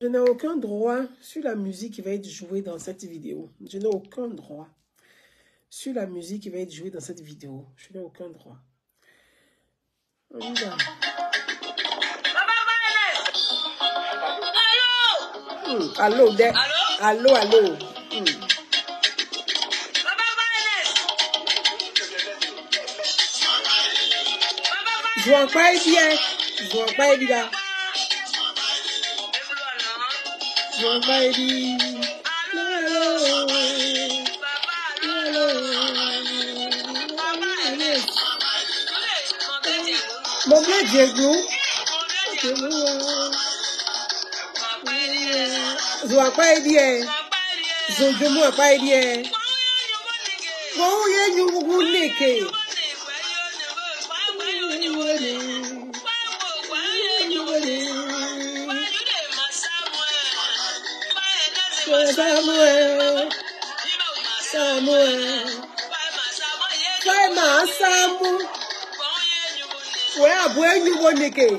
Je n'ai aucun droit sur la musique qui va être jouée dans cette vidéo. Je n'ai aucun droit sur la musique qui va être jouée dans cette vidéo. Je n'ai aucun droit. On y va. Allô, allô, allô. Je vois pas bien. Je vois pas bien. Je vois pas bien. Mon blé Diego. Je vois pas bien. Je vois pas bien. Bon, il y a une roulette. Samuel, Samuel, Samuel, Samuel. Ouais, aboye you boneke.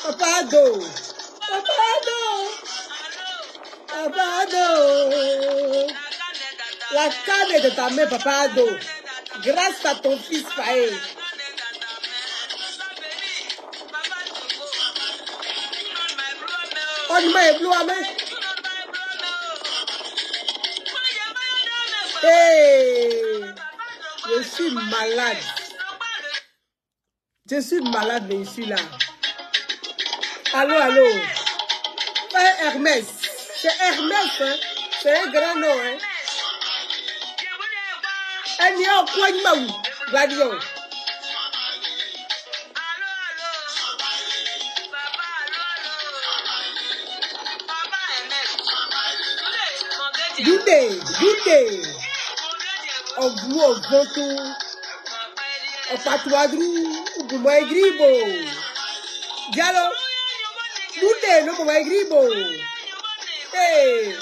Papado, papado, papado. La canne de ta mère, papado. Grâce à ton fils Faé. On m'a ébloui. Hey, je suis malade. Je suis malade, mais je suis là. Allô, allô. C'est Hermès. C'est Hermès, hein. C'est un grand nom, hein. Elle n'y a aucun maou. Gladio. Goûtez, goûtez. Au bout, au ventou. Au patoadrou. Au boumoué gribo. Diallo. Goûtez, non, boumoué gribo. Hey.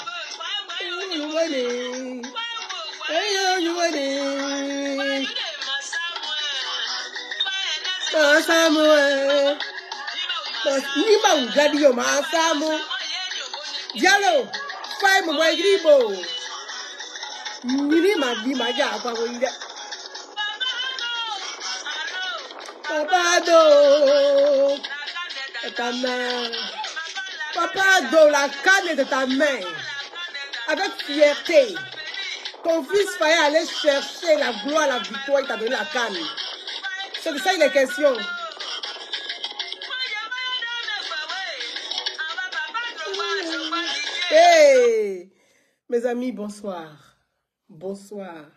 Samuel. Ni ma ou gladio ma Samuel. Diallo. Fai boumoué gribo. Ni ma vie ma ja pa wo ida. Papado. Ta main. Papado, la canne de ta main. Avec fierté. Ton fils fallait aller chercher la gloire, la victoire, il t'a donné la canne. C'est de ça il est question. Hey, mes amis, bonsoir. Bonsoir.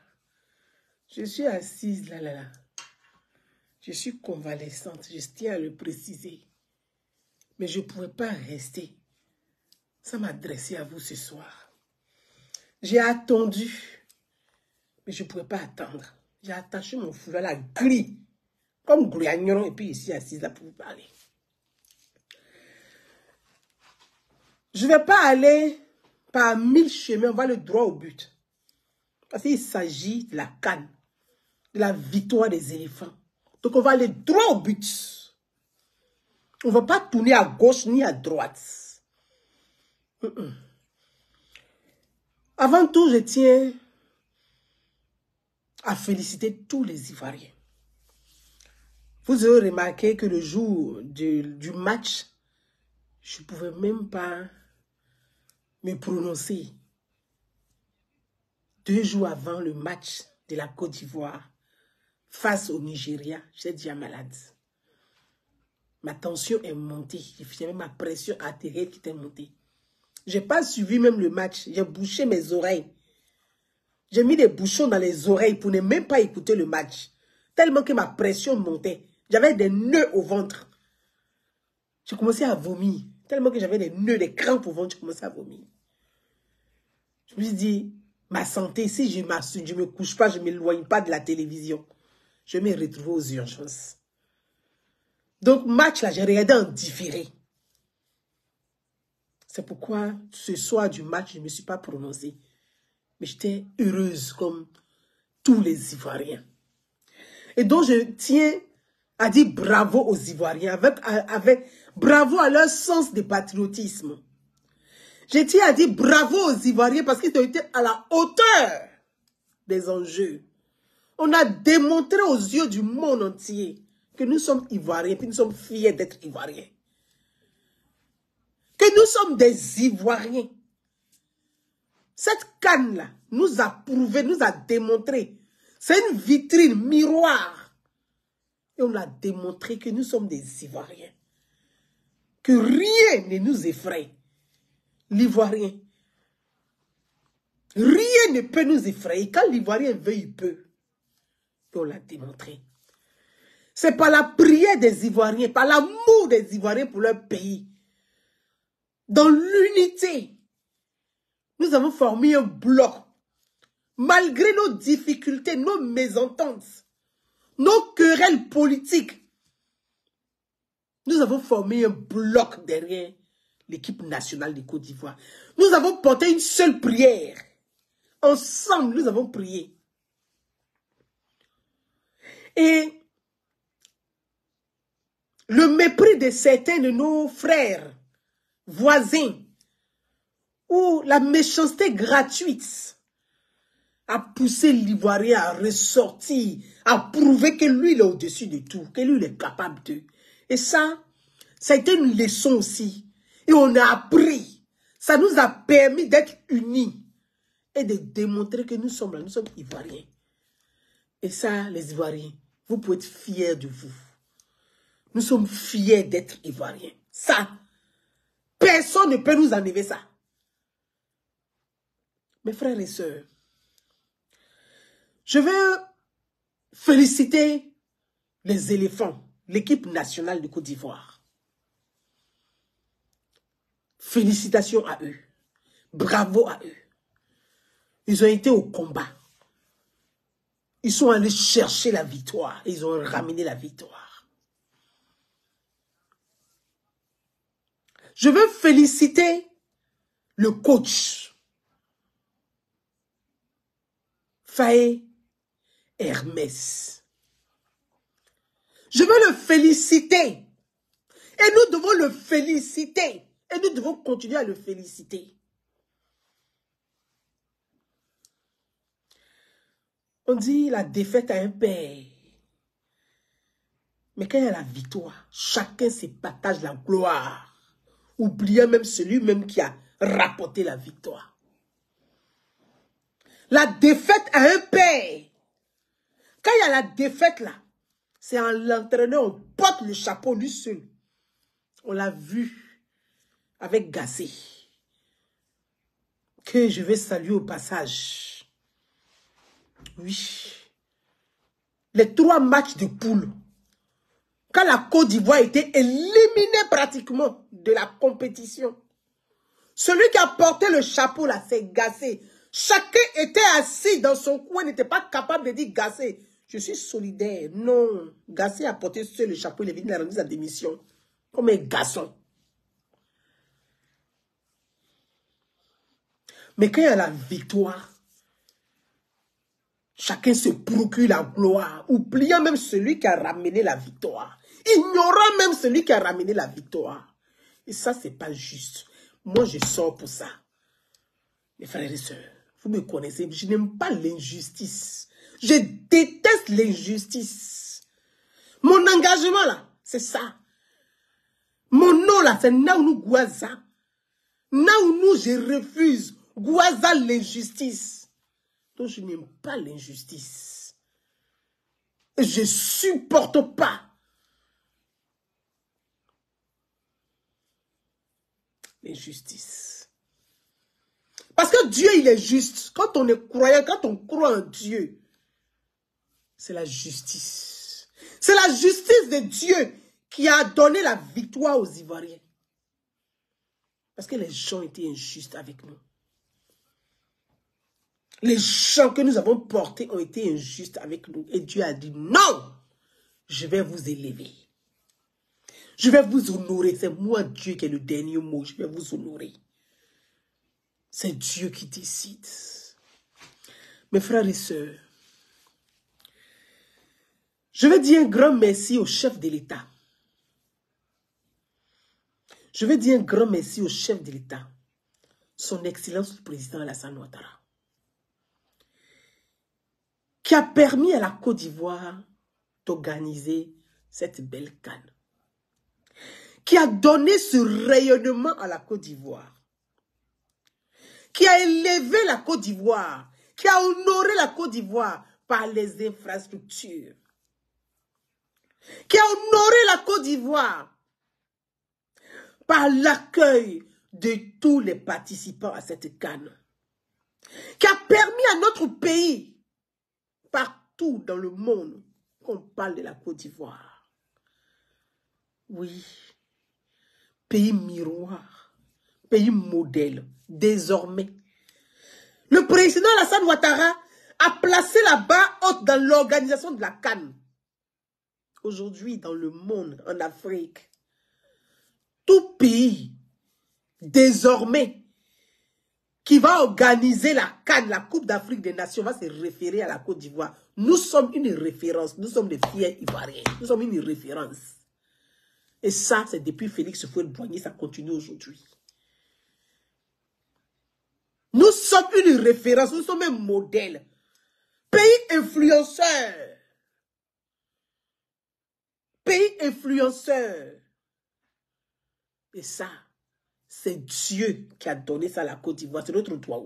Je suis assise là. Je suis convalescente, je tiens à le préciser. Mais je ne pourrais pas rester sans m'adresser à vous ce soir. J'ai attendu, mais je ne pouvais pas attendre. J'ai attaché mon foulard à la grille, comme Gouliagnon, et puis ici assise là pour vous parler. Je ne vais pas aller par 1000 chemins, on va le droit au but. Parce qu'il s'agit de la canne, de la victoire des éléphants. Donc on va aller droit au but. On ne va pas tourner à gauche ni à droite. Avant tout, je tiens à féliciter tous les Ivoiriens. Vous aurez remarqué que le jour du match, je ne pouvais même pas me prononcer. 2 jours avant le match de la Côte d'Ivoire face au Nigeria, j'étais déjà malade. Ma tension est montée. J'avais ma pression artérielle qui était montée. Je n'ai pas suivi même le match. J'ai bouché mes oreilles. J'ai mis des bouchons dans les oreilles pour ne même pas écouter le match. Tellement que ma pression montait. J'avais des nœuds au ventre. J'ai commencé à vomir. Tellement que j'avais des nœuds, des crampes au ventre, j'ai commencé à vomir. Je me suis dit, ma santé, si je ne me couche pas, je ne m'éloigne pas de la télévision, je vais me retrouver aux urgences. Donc, match là, j'ai regardé en différé. C'est pourquoi, ce soir du match, je ne me suis pas prononcée. Mais j'étais heureuse comme tous les Ivoiriens. Et donc, je tiens à dire bravo aux Ivoiriens, bravo à leur sens de patriotisme. Je tiens à dire bravo aux Ivoiriens parce qu'ils ont été à la hauteur des enjeux. On a démontré aux yeux du monde entier que nous sommes Ivoiriens, puis nous sommes fiers d'être Ivoiriens. Que nous sommes des Ivoiriens. Cette canne-là nous a prouvé, nous a démontré. C'est une vitrine, miroir. Et on a démontré que nous sommes des Ivoiriens. Que rien ne nous effraie. L'Ivoirien. Rien ne peut nous effrayer. Quand l'Ivoirien veut, il peut. Et on l'a démontré. C'est par la prière des Ivoiriens, par l'amour des Ivoiriens pour leur pays. Dans l'unité, nous avons formé un bloc. Malgré nos difficultés, nos mésententes, nos querelles politiques, nous avons formé un bloc derrière l'équipe nationale de Côte d'Ivoire. Nous avons porté une seule prière. Ensemble, nous avons prié. Et le mépris de certains de nos frères, voisins, ou la méchanceté gratuite a poussé l'Ivoirien à ressortir, à prouver que lui, il est au-dessus de tout, que lui, il est capable de. Et ça a été une leçon aussi. Et on a appris. Ça nous a permis d'être unis et de démontrer que nous sommes là, nous sommes Ivoiriens. Et ça, les Ivoiriens, vous pouvez être fiers de vous. Nous sommes fiers d'être Ivoiriens. Ça, personne ne peut nous enlever ça. Mes frères et sœurs, je veux féliciter les éléphants, l'équipe nationale de Côte d'Ivoire. Félicitations à eux. Bravo à eux. Ils ont été au combat. Ils sont allés chercher la victoire. Ils ont ramené la victoire. Je veux féliciter le coach Faye Hermès. Je veux le féliciter. Et nous devons le féliciter. Et nous devons continuer à le féliciter. On dit la défaite a un père. Mais quand il y a la victoire, chacun se partage la gloire. Oubliant même celui-même qui a rapporté la victoire. La défaite a un père. Quand il y a la défaite là, c'est en l'entraîneur, on porte le chapeau lui seul. On l'a vu avec Gassé. Que je vais saluer au passage. Oui. Les 3 matchs de poule. Quand la Côte d'Ivoire était éliminée pratiquement de la compétition. Celui qui a porté le chapeau là, c'est Gassé. Chacun était assis dans son coin, n'était pas capable de dire Gassé. Je suis solidaire. Non. Gassé a porté seul le chapeau, il est venu rendre sa démission. Comme un garçon. Mais quand il y a la victoire, chacun se procure la gloire, oubliant même celui qui a ramené la victoire. Ignorant même celui qui a ramené la victoire. Et ça, c'est pas juste. Moi, je sors pour ça. Mes frères et sœurs, vous me connaissez, je n'aime pas l'injustice. Je déteste l'injustice. Mon engagement, là, c'est ça. Mon nom, là, c'est Naounou Gouaza. Naounou, je refuse. Gouaza, l'injustice. Donc, je n'aime pas l'injustice. Et je ne supporte pas l'injustice. Parce que Dieu, il est juste. Quand on est croyant, quand on croit en Dieu, c'est la justice. C'est la justice de Dieu qui a donné la victoire aux Ivoiriens. Parce que les gens étaient injustes avec nous. Les gens que nous avons portés ont été injustes avec nous. Et Dieu a dit non, je vais vous élever. Je vais vous honorer. C'est moi Dieu qui est le dernier mot. Je vais vous honorer. C'est Dieu qui décide. Mes frères et sœurs, je vais dire un grand merci au chef de l'État. Je vais dire un grand merci au chef de l'État. son Excellence le président Alassane Ouattara, qui a permis à la Côte d'Ivoire d'organiser cette belle CAN, qui a donné ce rayonnement à la Côte d'Ivoire, qui a élevé la Côte d'Ivoire, qui a honoré la Côte d'Ivoire par les infrastructures, qui a honoré la Côte d'Ivoire par l'accueil de tous les participants à cette CAN, qui a permis à notre pays, partout dans le monde, qu'on parle de la Côte d'Ivoire. Oui, pays miroir, pays modèle, désormais. Le président Alassane Ouattara a placé la barre haute dans l'organisation de la CAN. Aujourd'hui, dans le monde, en Afrique, tout pays, désormais, qui va organiser la CAN, la Coupe d'Afrique des Nations, va se référer à la Côte d'Ivoire. Nous sommes une référence. Nous sommes des fiers Ivoiriens. Nous sommes une référence. Et ça, c'est depuis Félix Houphouët-Boigny, ça continue aujourd'hui. Nous sommes une référence. Nous sommes un modèle. Pays influenceur. Pays influenceur. Et ça, c'est Dieu qui a donné ça à la Côte d'Ivoire. C'est notre droit.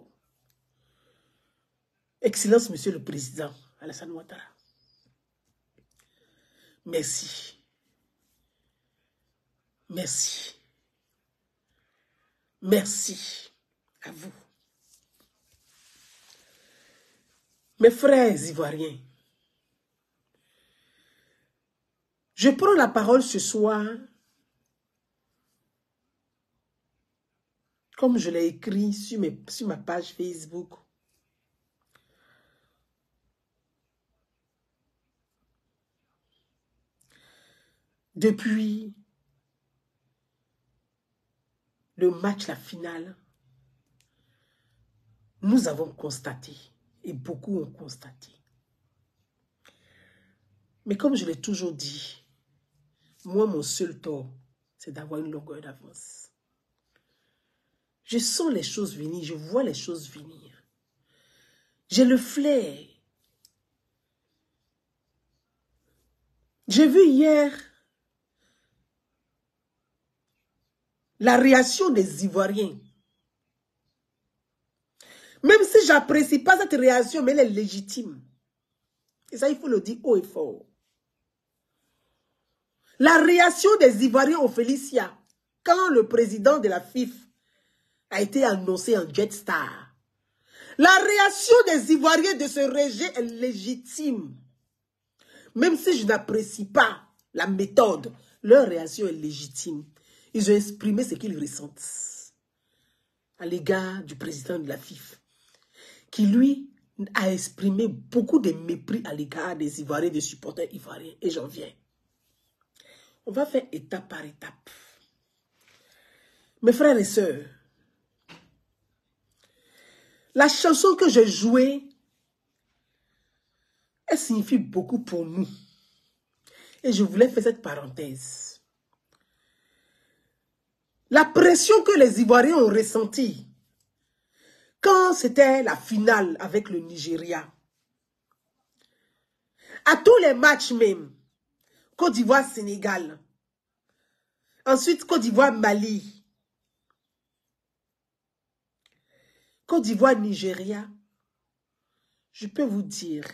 Excellence, Monsieur le Président Alassane Ouattara. Merci. Merci. Merci à vous. Mes frères ivoiriens, je prends la parole ce soir comme je l'ai écrit sur ma page Facebook. Depuis le match, la finale, nous avons constaté, et beaucoup ont constaté. Mais comme je l'ai toujours dit, moi, mon seul tort, c'est d'avoir une longueur d'avance. Je sens les choses venir, je vois les choses venir. J'ai le flair. J'ai vu hier la réaction des Ivoiriens. Même si je n'apprécie pas cette réaction, mais elle est légitime. Et ça, il faut le dire haut et fort. La réaction des Ivoiriens au Félicia, quand le président de la FIF a été annoncé en Jetstar. La réaction des Ivoiriens de ce rejet est légitime. Même si je n'apprécie pas la méthode, leur réaction est légitime. Ils ont exprimé ce qu'ils ressentent à l'égard du président de la FIF, qui lui a exprimé beaucoup de mépris à l'égard des Ivoiriens, des supporters ivoiriens. Et j'en viens. On va faire étape par étape. Mes frères et sœurs, la chanson que j'ai jouée, elle signifie beaucoup pour nous. Et je voulais faire cette parenthèse. La pression que les Ivoiriens ont ressentie quand c'était la finale avec le Nigeria. À tous les matchs même, Côte d'Ivoire-Sénégal. Ensuite, Côte d'Ivoire-Mali. Côte d'Ivoire-Nigeria. Je peux vous dire,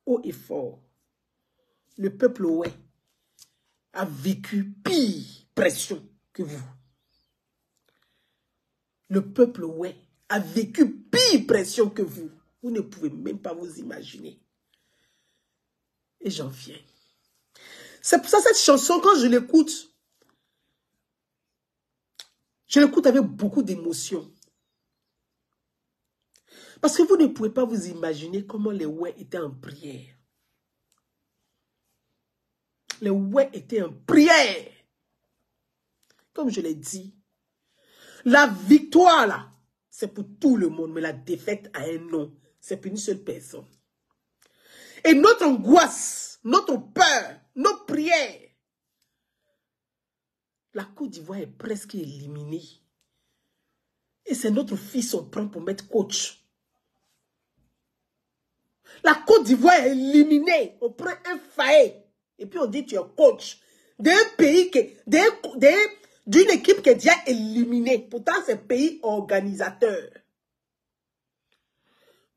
haut et fort, le peuple ouai a vécu pire pression que vous. Le peuple ouai a vécu pire pression que vous. Vous ne pouvez même pas vous imaginer. Et j'en viens. C'est pour ça cette chanson, quand je l'écoute avec beaucoup d'émotion. Parce que vous ne pouvez pas vous imaginer comment les ouais étaient en prière. Les ouais étaient en prière. Comme je l'ai dit, la victoire là, c'est pour tout le monde, mais la défaite a un nom. C'est pour une seule personne. Et notre angoisse, notre peur, nos prières, la Côte d'Ivoire est presque éliminée. Et c'est notre fils on prend pour mettre coach. La Côte d'Ivoire est éliminée. On prend un Faé. Et puis on dit tu es coach. D'un pays d'une équipe qui est déjà éliminée. Pourtant, c'est pays organisateur.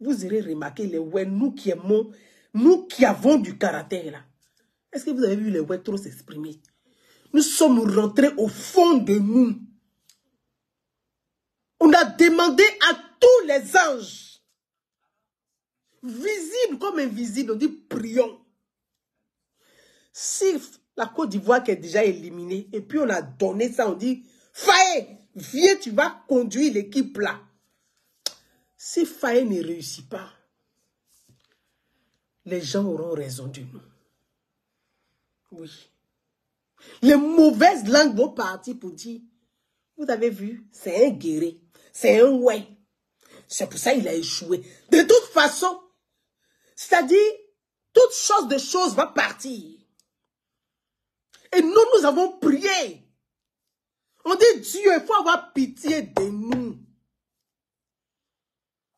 Vous aurez remarqué les ouais, nous qui aimons, nous qui avons du caractère là. Est-ce que vous avez vu les ouais trop s'exprimer? Nous sommes rentrés au fond de nous. On a demandé à tous les anges, visibles comme invisibles, on dit prions. Si la Côte d'Ivoire qui est déjà éliminée, et puis on a donné ça, on dit, Faé, viens, tu vas conduire l'équipe là. Si Faé ne réussit pas, les gens auront raison de nous. Oui. Les mauvaises langues vont partir pour dire, vous avez vu, c'est un guerrier, c'est un ouais. C'est pour ça qu'il a échoué. De toute façon, c'est-à-dire, toute chose de choses va partir. Et nous avons prié. On dit, Dieu, il faut avoir pitié de nous.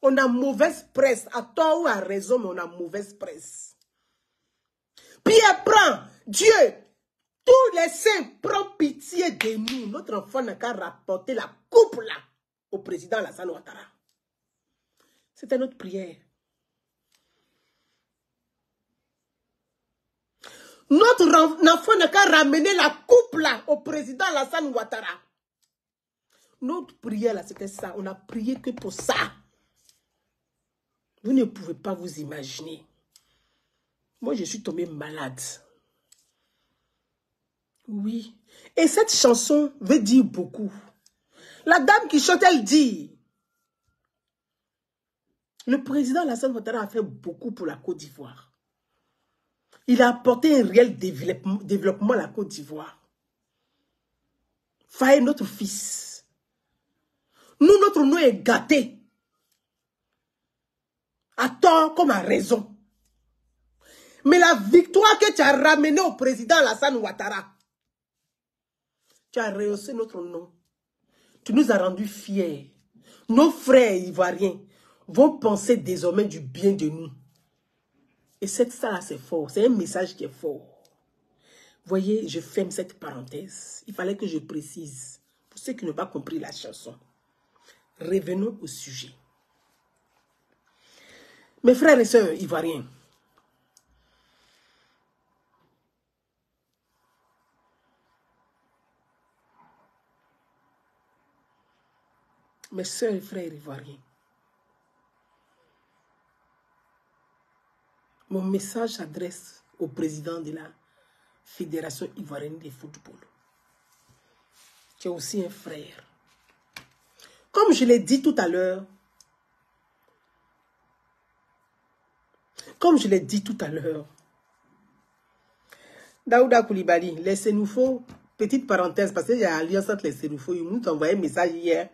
On a mauvaise presse, à tort ou à raison, mais on a mauvaise presse. Pierre prend, Dieu, tous les saints prennent pitié de nous. Notre enfant n'a qu'à rapporter la coupe là au président Alassane Ouattara. C'était notre prière. Notre enfant n'a qu'à ramener la coupe là au président Alassane Ouattara. Notre prière là, c'était ça. On a prié que pour ça. Vous ne pouvez pas vous imaginer. Moi, je suis tombée malade. Oui. Et cette chanson veut dire beaucoup. La dame qui chante, elle dit, le président Alassane Ouattara a fait beaucoup pour la Côte d'Ivoire. Il a apporté un réel développement à la Côte d'Ivoire. Faye, notre fils. Nous, notre nom est gâté. À tort comme à raison. Mais la victoire que tu as ramenée au président Alassane Ouattara, tu as rehaussé notre nom. Tu nous as rendus fiers. Nos frères ivoiriens vont penser désormais du bien de nous. Et ça, c'est fort. C'est un message qui est fort. Voyez, je ferme cette parenthèse. Il fallait que je précise. Pour ceux qui n'ont pas compris la chanson. Revenons au sujet. Mes frères et sœurs ivoiriens, mes sœurs et frères ivoiriens, mon message s'adresse au président de la Fédération ivoirienne de football, qui est aussi un frère. Comme je l'ai dit tout à l'heure, Daouda Koulibaly, les Sénoufos, petite parenthèse, parce qu'il y a alliance entre les Sénoufos, ils nous ont envoyé un message hier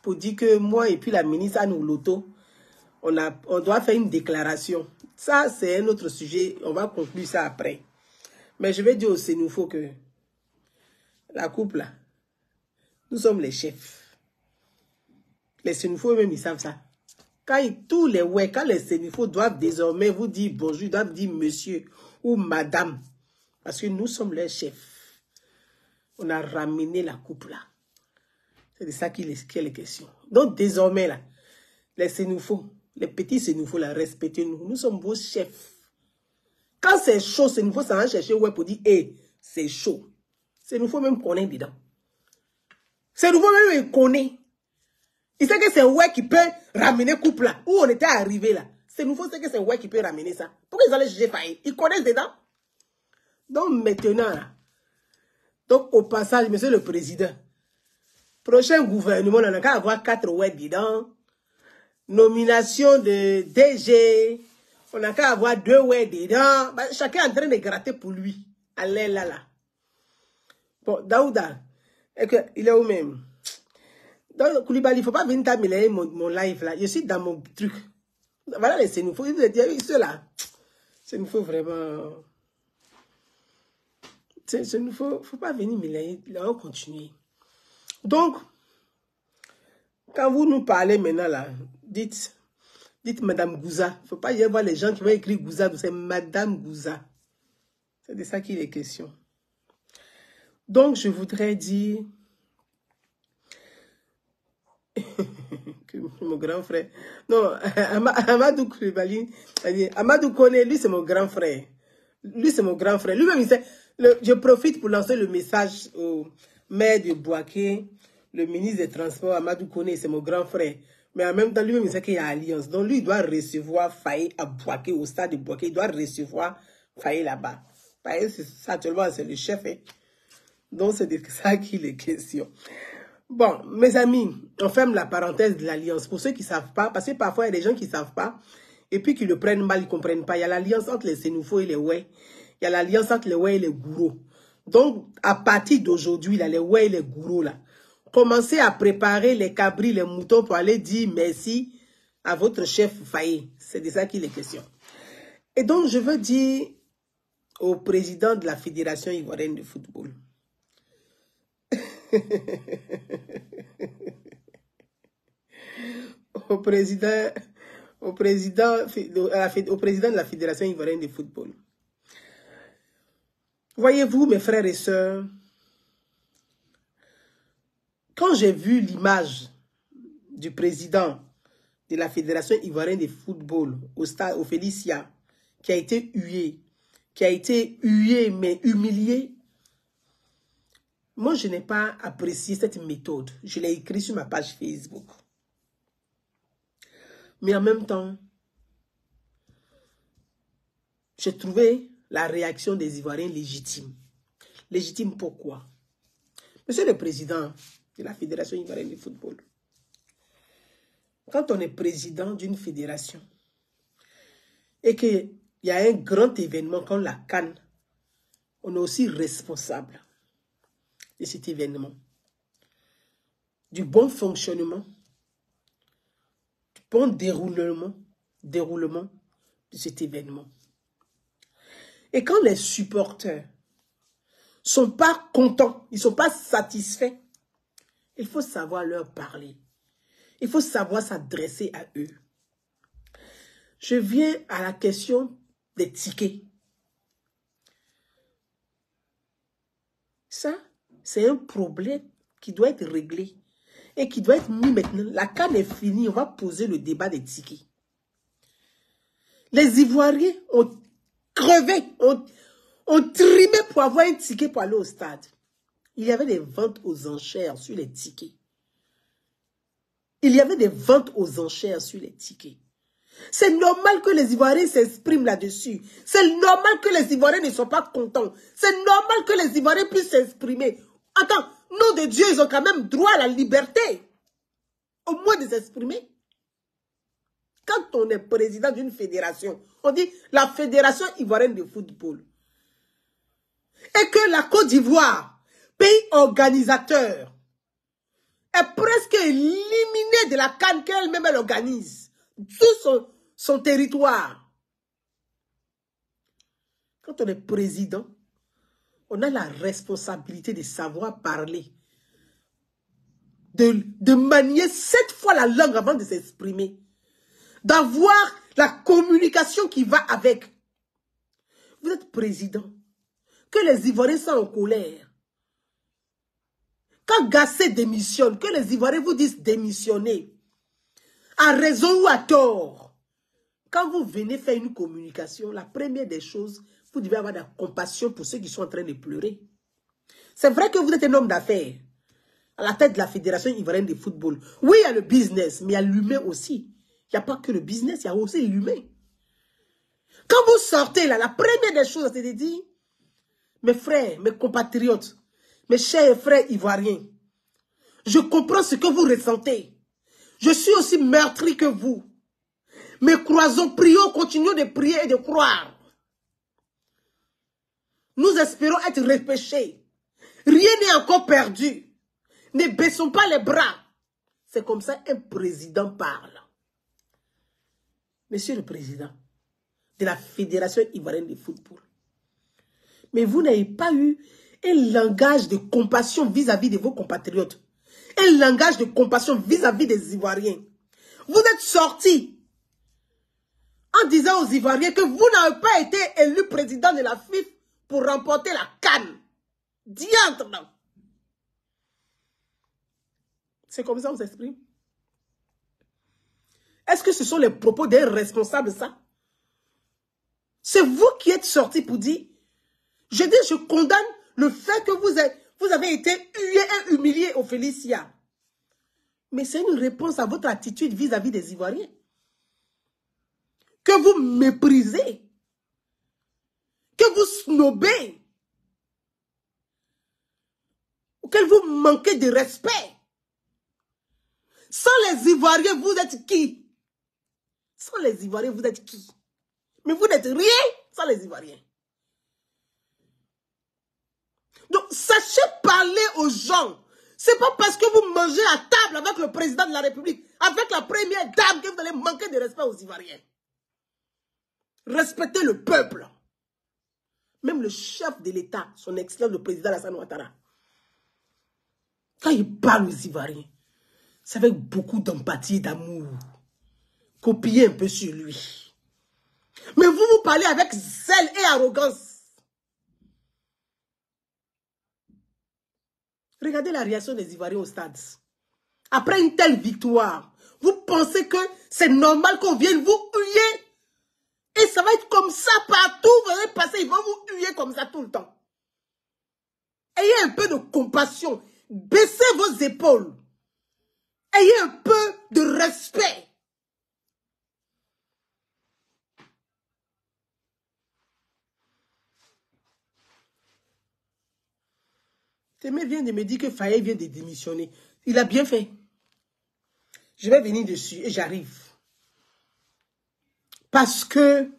pour dire que moi et puis la ministre Anne Loto, on doit faire une déclaration. Ça, c'est un autre sujet, on va conclure ça après. Mais je vais dire aux Sénoufos que la couple là, nous sommes les chefs. Les Sénoufos eux-mêmes, ils savent ça. Quand les Sénoufos doivent désormais vous dire bonjour, ils doivent dire monsieur ou madame. Parce que nous sommes leurs chefs. On a ramené la coupe là. C'est de ça qu'il est question. Donc désormais là, les Sénoufos, les petits Sénoufos là, respectez-nous. Nous sommes vos chefs. Quand c'est chaud, Sénoufos, ça va chercher ouais pour dire, hey, c'est chaud. Sénoufos même connaît dedans. Sénoufos même il connaît. Il sait que c'est ouais qui peut ramener coupe là. Où on était arrivé là. Sénoufos sait que c'est ouais qui peut ramener ça. Pourquoi ils allaient juger Faye? Ils connaissent dedans. Donc maintenant, là, donc au passage, monsieur le président, prochain gouvernement, on n'a qu'à avoir 4 ouais dedans. Nomination de DG, on n'a qu'à avoir 2 ouais dedans. Bah, chacun est en train de gratter pour lui. Allez là. Bon, Daouda, il est où même? Donc, Koulibaly, il ne faut pas venir t'améliorer mon live là. Je suis dans mon truc. Voilà les Sénoufos. Ceux-là, Sénoufos vraiment... Il ne faut pas venir me laisser, on va continuer. Donc, Quand vous nous parlez maintenant là, dites Madame Gouza. Il ne faut pas y avoir les gens qui vont écrire Gouza, c'est Madame Gouza. C'est de ça qu'il est question. Donc, je voudrais dire que mon grand frère... Non, Amadou Koulibaly, Amadou Kone, lui, c'est mon grand frère. Lui, c'est mon grand frère. Lui-même, il sait... Je profite pour lancer le message au maire de Bouaké, le ministre des Transports, Amadou Kone, c'est mon grand frère. Mais en même temps, lui-même, il sait qu'il y a alliance. Donc, lui, il doit recevoir Faye à Bouaké, au stade de Bouaké. Il doit recevoir Faye là-bas. Faye, actuellement, c'est le chef. Hein. Donc, c'est de ça qu'il est question. Bon, mes amis, on ferme la parenthèse de l'alliance. Pour ceux qui ne savent pas, parce que parfois, il y a des gens qui ne savent pas, et puis qui le prennent mal, ils ne comprennent pas. Il y a l'alliance entre les Sénoufos et les Oué. Il y a l'alliance entre les Oué et les Gourous. Donc, à partir d'aujourd'hui, les Oué et les Gourous, là, commencez à préparer les cabris, les moutons pour aller dire merci à votre chef Faye. C'est de ça qu'il est question. Et donc, je veux dire au président de la Fédération ivoirienne de football. au président de la Fédération ivoirienne de football. Voyez-vous, mes frères et sœurs, quand j'ai vu l'image du président de la Fédération ivoirienne de football au stade, au Félicia, qui a été hué, mais humilié, moi, je n'ai pas apprécié cette méthode. Je l'ai écrit sur ma page Facebook. Mais en même temps, j'ai trouvé la réaction des Ivoiriens légitime. Légitime pourquoi? Monsieur le président de la Fédération ivoirienne de football, quand on est président d'une fédération et qu'il y a un grand événement comme la CAN, on est aussi responsable de cet événement, du bon fonctionnement, du bon déroulement de cet événement. Et quand les supporters ne sont pas contents, ils ne sont pas satisfaits, il faut savoir leur parler. Il faut savoir s'adresser à eux. Je viens à la question des tickets. Ça, c'est un problème qui doit être réglé et qui doit être mis maintenant. La CAN est finie, on va poser le débat des tickets. Les Ivoiriens ont crevé, ont trimé pour avoir un ticket pour aller au stade. Il y avait des ventes aux enchères sur les tickets. Il y avait des ventes aux enchères sur les tickets. C'est normal que les Ivoiriens s'expriment là-dessus. C'est normal que les Ivoiriens ne soient pas contents. C'est normal que les Ivoiriens puissent s'exprimer. Attends, nom de Dieu, ils ont quand même droit à la liberté. Au moins de s'exprimer. Quand on est président d'une fédération, on dit la Fédération ivoirienne de football. Et que la Côte d'Ivoire, pays organisateur, est presque éliminée de la CAN qu'elle-même elle organise. Tout son territoire. Quand on est président, on a la responsabilité de savoir parler. De manier 7 fois la langue avant de s'exprimer. D'avoir la communication qui va avec. Vous êtes président. Que les Ivoiriens sont en colère. Quand Gassé démissionne, que les Ivoiriens vous disent démissionner. À raison ou à tort. Quand vous venez faire une communication, la première des choses, vous devez avoir de la compassion pour ceux qui sont en train de pleurer. C'est vrai que vous êtes un homme d'affaires. À la tête de la Fédération ivoirienne de football. Oui, il y a le business, mais il y a l'humain aussi. Il n'y a pas que le business, il y a aussi l'humain. Quand vous sortez là, la première des choses, c'est de dire, mes frères, mes compatriotes, mes chers frères ivoiriens, je comprends ce que vous ressentez. Je suis aussi meurtri que vous. Mais croisons, prions, continuons de prier et de croire. Nous espérons être repêchés. Rien n'est encore perdu. Ne baissons pas les bras. C'est comme ça un président parle. Monsieur le président de la Fédération ivoirienne de football. Mais vous n'avez pas eu un langage de compassion vis-à-vis de vos compatriotes. un langage de compassion vis-à-vis des Ivoiriens. Vous êtes sortis en disant aux Ivoiriens que vous n'avez pas été élu président de la FIFA pour remporter la CAN. Diantre, non. C'est comme ça qu'on s'exprime. Est-ce que ce sont les propos des responsables, ça? C'est vous qui êtes sortis pour dire, je condamne le fait que vous avez été hué et humilié au Félicia. Mais c'est une réponse à votre attitude vis-à-vis des Ivoiriens. Que vous méprisez. Que vous snobez. Ou que vous manquez de respect. Sans les Ivoiriens, vous êtes qui? Sans les Ivoiriens, vous êtes qui? Mais vous n'êtes rien sans les Ivoiriens. Donc, sachez parler aux gens. C'est pas parce que vous mangez à table avec le président de la République, avec la première dame, que vous allez manquer de respect aux Ivoiriens. Respectez le peuple. Même le chef de l'État, son excellence, le président Alassane Ouattara, quand il parle aux Ivoiriens, c'est avec beaucoup d'empathie et d'amour. Copiez un peu sur lui. Mais vous parlez avec zèle et arrogance. Regardez la réaction des Ivoiriens au stade. Après une telle victoire, vous pensez que c'est normal qu'on vienne vous huer? Et ça va être comme ça partout. Vous allez passer, ils vont vous huer comme ça tout le temps. Ayez un peu de compassion. Baissez vos épaules. Ayez un peu de respect. Témé vient de me dire que Faye vient de démissionner. Il a bien fait. Je vais venir dessus et j'arrive. Parce que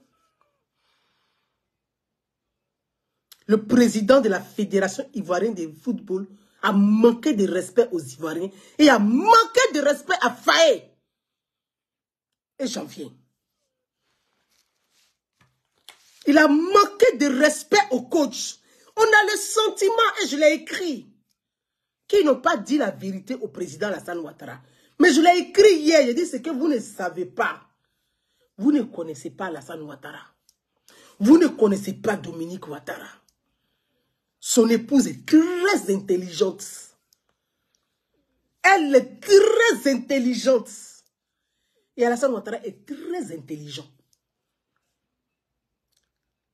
le président de la Fédération ivoirienne de football a manqué de respect aux Ivoiriens et a manqué de respect à Faye. Et j'en viens. Il a manqué de respect au coach. On a le sentiment, et je l'ai écrit, qu'ils n'ont pas dit la vérité au président Alassane Ouattara. Mais je l'ai écrit hier, j'ai dit ce que vous ne savez pas. Vous ne connaissez pas Alassane Ouattara. Vous ne connaissez pas Dominique Ouattara. Son épouse est très intelligente. Elle est très intelligente. Et Alassane Ouattara est très intelligent.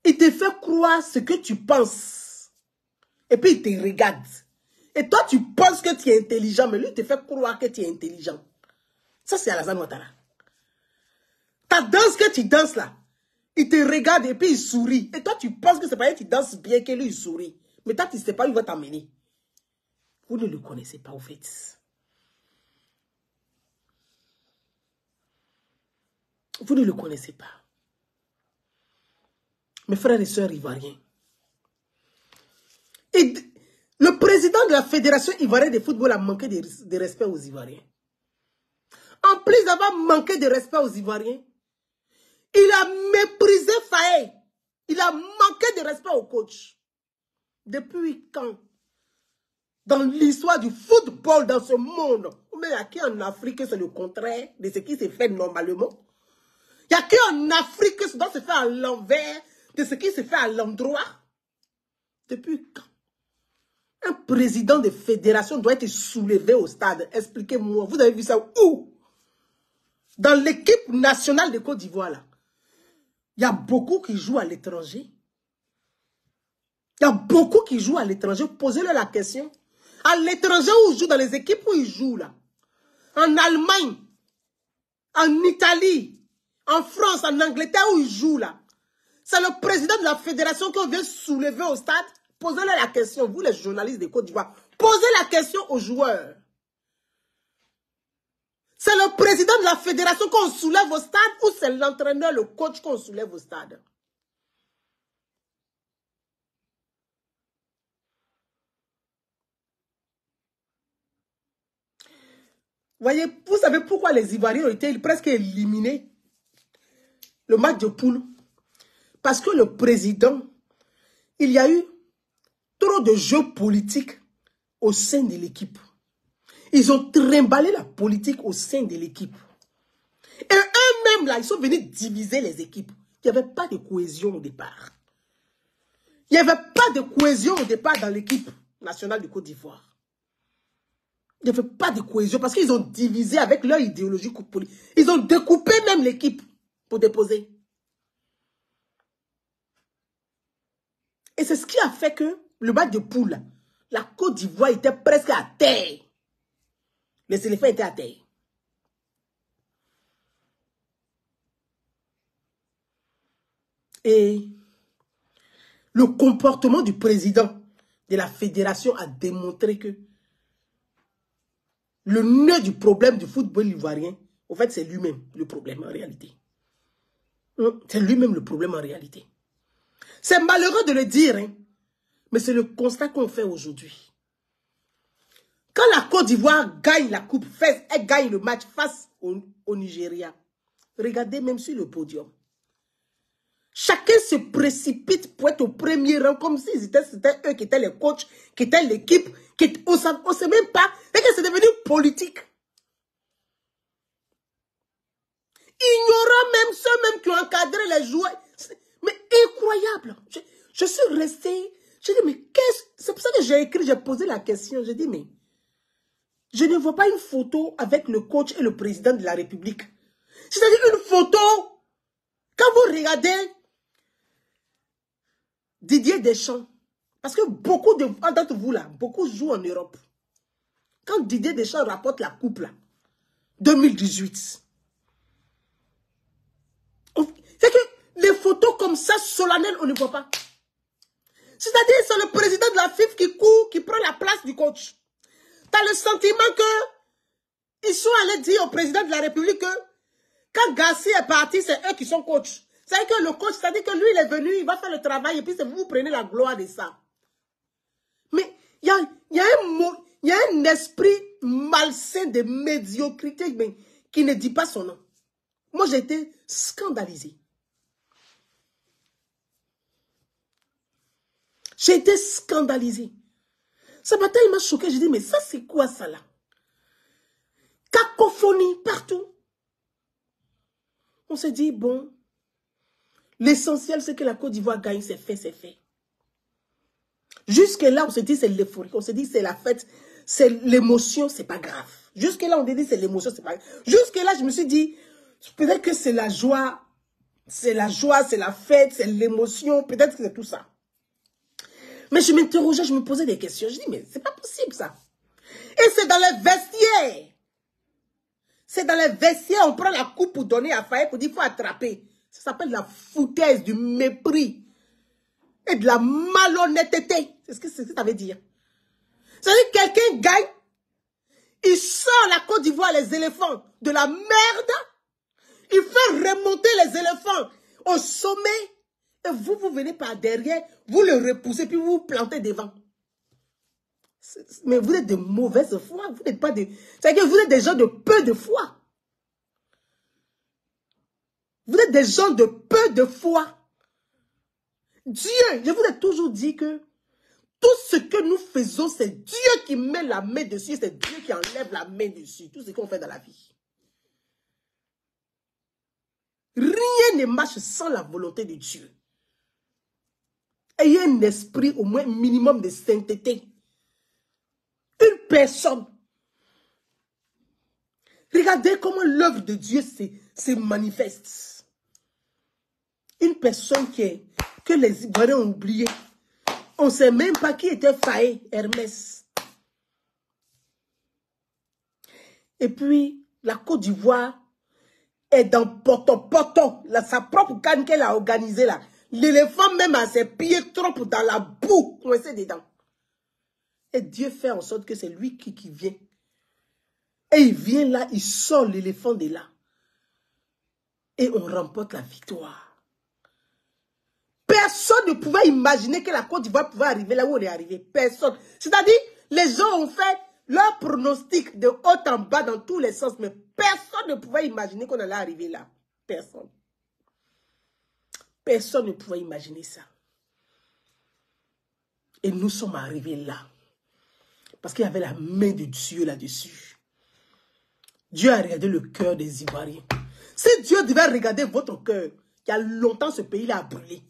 Il te fait croire ce que tu penses. Et puis il te regarde. Et toi, tu penses que tu es intelligent, mais lui, il te fait croire que tu es intelligent. Ça, c'est Alassane Ouattara. Ta danse que tu danses là, il te regarde et puis il sourit. Et toi, tu penses que c'est pas que tu danses bien que lui, il sourit. Mais toi, tu ne sais pas où il va t'emmener. Vous ne le connaissez pas, au fait. Vous ne le connaissez pas. Mes frères et sœurs ivoiriens. Et le président de la Fédération ivoirienne de football a manqué de respect aux Ivoiriens. En plus d'avoir manqué de respect aux Ivoiriens, il a méprisé Faye. Il a manqué de respect au coach. Depuis quand? Dans l'histoire du football dans ce monde, mais il y a qui en Afrique, c'est le contraire de ce qui se fait normalement. Il y a qui en Afrique, ça doit se faire à l'envers de ce qui se fait à l'endroit. Depuis quand? Un président de fédération doit être soulevé au stade. Expliquez-moi, vous avez vu ça où? Dans l'équipe nationale de Côte d'Ivoire, là. Il y a beaucoup qui jouent à l'étranger. Il y a beaucoup qui jouent à l'étranger. Posez-leur la question. À l'étranger où ils jouent, dans les équipes où ils jouent, là. En Allemagne, en Italie, en France, en Angleterre où ils jouent, là. C'est le président de la fédération qu'on vient soulever au stade. Posez-leur la question, vous les journalistes de Côte d'Ivoire. Posez la question aux joueurs. C'est le président de la fédération qu'on soulève au stade ou c'est l'entraîneur, le coach qu'on soulève au stade? Voyez, vous savez pourquoi les Ivoiriens ont été presque éliminés le match de poule? Parce que le président, il y a eu trop de jeux politiques au sein de l'équipe. Ils ont trimballé la politique au sein de l'équipe. Et eux-mêmes, là, ils sont venus diviser les équipes. Il n'y avait pas de cohésion au départ. Il n'y avait pas de cohésion au départ dans l'équipe nationale de Côte d'Ivoire. Il n'y avait pas de cohésion parce qu'ils ont divisé avec leur idéologie politique. Ils ont découpé même l'équipe pour déposer. Et c'est ce qui a fait que le match de poule, la Côte d'Ivoire était presque à terre. Les éléphants étaient à terre. Et le comportement du président de la fédération a démontré que le nœud du problème du football ivoirien, au fait, c'est lui-même le problème en réalité. C'est lui-même le problème en réalité. C'est malheureux de le dire, hein, mais c'est le constat qu'on fait aujourd'hui. Quand la Côte d'Ivoire gagne la coupe, elle gagne le match face au Nigeria, regardez même sur le podium. Chacun se précipite pour être au premier rang, comme si c'était eux qui étaient les coachs, qui étaient l'équipe, on ne sait même pas, et que c'est devenu politique. Ignorant même ceux-mêmes qui ont encadré les joueurs. Mais incroyable. Je suis restée, j'ai dit, mais qu'est-ce... C'est pour ça que j'ai écrit, j'ai posé la question, j'ai dit, mais je ne vois pas une photo avec le coach et le président de la République. C'est-à-dire une photo, quand vous regardez Didier Deschamps, parce que beaucoup d'entre vous là, beaucoup jouent en Europe. Quand Didier Deschamps rapporte la coupe là, 2018, c'est que les photos comme ça, solennelles, on ne voit pas. C'est-à-dire c'est le président de la FIFA qui court, qui prend la place du coach. Tu as le sentiment que ils sont allés dire au président de la République que quand Gassi est parti, c'est eux qui sont coachs. C'est-à-dire que le coach, c'est-à-dire que lui, il est venu, il va faire le travail et puis vous prenez la gloire de ça. Mais il y a un esprit malsain de médiocrité mais, qui ne dit pas son nom. Moi, j'ai été scandalisée. J'ai été scandalisée. Ça m'a tellement choqué. J'ai dit, mais ça, c'est quoi ça là? Cacophonie partout. On s'est dit, bon, l'essentiel, c'est que la Côte d'Ivoire gagne, c'est fait, c'est fait. Jusque-là, on s'est dit, c'est l'euphorie. On s'est dit, c'est la fête, c'est l'émotion, c'est pas grave. Jusque-là, on s'est dit, c'est l'émotion, c'est pas grave. Jusque-là, je me suis dit, peut-être que c'est la joie, c'est la fête, c'est l'émotion, peut-être que c'est tout ça. Mais je m'interrogeais, je me posais des questions. Je dis, mais c'est pas possible ça. Et c'est dans les vestiaires. C'est dans les vestiaires, on prend la coupe pour donner à Faye, pour dire qu'il faut attraper. Ça s'appelle la foutaise, du mépris et de la malhonnêteté. C'est ce que ça veut dire. C'est-à-dire que quelqu'un gagne, il sort la Côte d'Ivoire, les éléphants, de la merde, il fait remonter les éléphants au sommet, et vous venez par derrière, vous le repoussez, puis vous vous plantez devant. Mais vous êtes de mauvaise foi, vous n'êtes pas de... C'est-à-dire que vous êtes des gens de peu de foi. Vous êtes des gens de peu de foi. Dieu, je vous ai toujours dit que tout ce que nous faisons, c'est Dieu qui met la main dessus, c'est Dieu qui enlève la main dessus. Tout ce qu'on fait dans la vie. Rien ne marche sans la volonté de Dieu. Ayez un esprit au moins minimum de sainteté. Une personne. Regardez comment l'œuvre de Dieu se manifeste. Une personne que les Ivoiriens ont oublié. On ne sait même pas qui était Faye, Hermès. Et puis, la Côte d'Ivoire est dans Poto-Poto, sa propre canne qu'elle a organisée là. L'éléphant même a ses pieds trop dans la boue, coincé dedans. Et Dieu fait en sorte que c'est lui qui vient. Et il vient là, il sort l'éléphant de là. Et on remporte la victoire. Personne ne pouvait imaginer que la Côte d'Ivoire pouvait arriver là où on est arrivé. Personne. C'est-à-dire, les gens ont fait leur pronostic de haut en bas dans tous les sens. Mais personne ne pouvait imaginer qu'on allait arriver là. Personne. Personne ne pouvait imaginer ça. Et nous sommes arrivés là. Parce qu'il y avait la main de Dieu là-dessus. Dieu a regardé le cœur des Ivoiriens. Si Dieu devait regarder votre cœur, il y a longtemps ce pays-là a brûlé.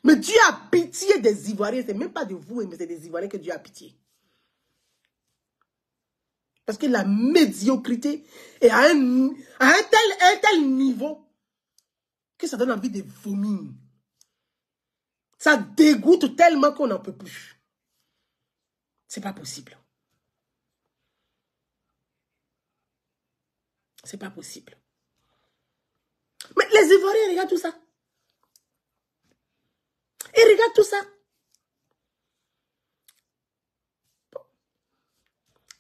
Mais Dieu a pitié des Ivoiriens. Ce n'est même pas de vous, mais c'est des Ivoiriens que Dieu a pitié. Parce que la médiocrité est à un tel niveau que ça donne envie de vomir. Ça dégoûte tellement qu'on n'en peut plus. C'est pas possible. C'est pas possible. Mais les Ivoiriens regardent tout ça. Ils regardent tout ça.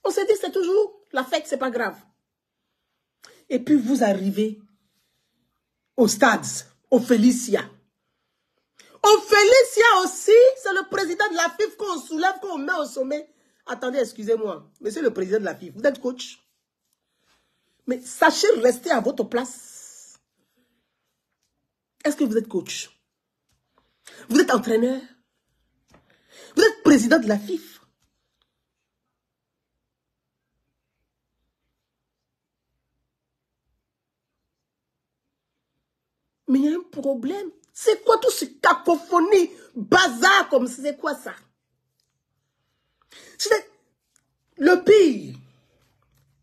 On s'est dit c'est toujours la fête, c'est pas grave. Et puis vous arrivez au stade, au Félicia. Au Félicia aussi, c'est le président de la FIF qu'on soulève, qu'on met au sommet. Attendez, excusez-moi, monsieur le président de la FIF, vous êtes coach. Mais sachez rester à votre place. Est-ce que vous êtes coach? Vous êtes entraîneur? Vous êtes président de la FIF? Mais il y a un problème. C'est quoi tout ce cacophonie, bazar comme c'est quoi ça? C'est le pire.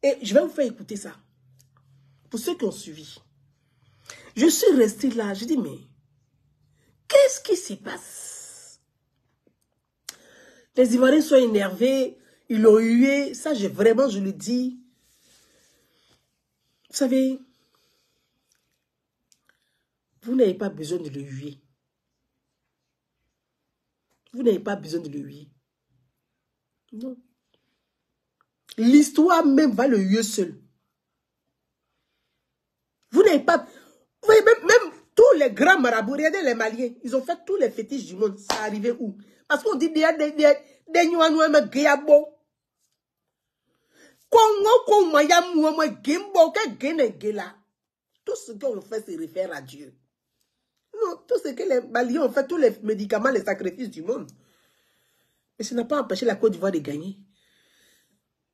Et je vais vous faire écouter ça. Pour ceux qui ont suivi. Je suis restée là, je dis mais qu'est-ce qui se passe? Les Ivoiriens sont énervés, ils l'ont hué, ça je le dis. Vous savez, vous n'avez pas besoin de le huer. Vous n'avez pas besoin de le huer. Non. L'histoire même va le huer seul. Vous n'avez pas... Vous voyez, même tous les grands marabouts, regardez les Maliens, ils ont fait tous les fétiches du monde. Ça arrivait où? Parce qu'on dit des tout ce qu'on fait, c'est réfère à Dieu. Non, tout ce que les Maliens ont fait, tous les médicaments, les sacrifices du monde. Mais ça n'a pas empêché la Côte d'Ivoire de gagner.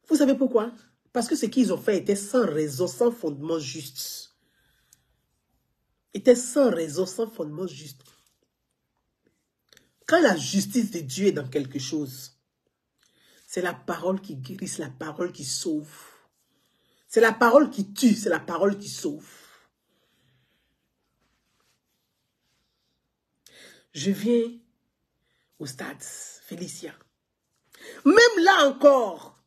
Vous savez pourquoi? Parce que ce qu'ils ont fait était sans raison, sans fondement juste. Était sans raison, sans fondement juste. Quand la justice de Dieu est dans quelque chose, c'est la parole qui guérit, c'est la parole qui sauve. C'est la parole qui tue, c'est la parole qui sauve. Je viens au stade Félicia. Même là encore.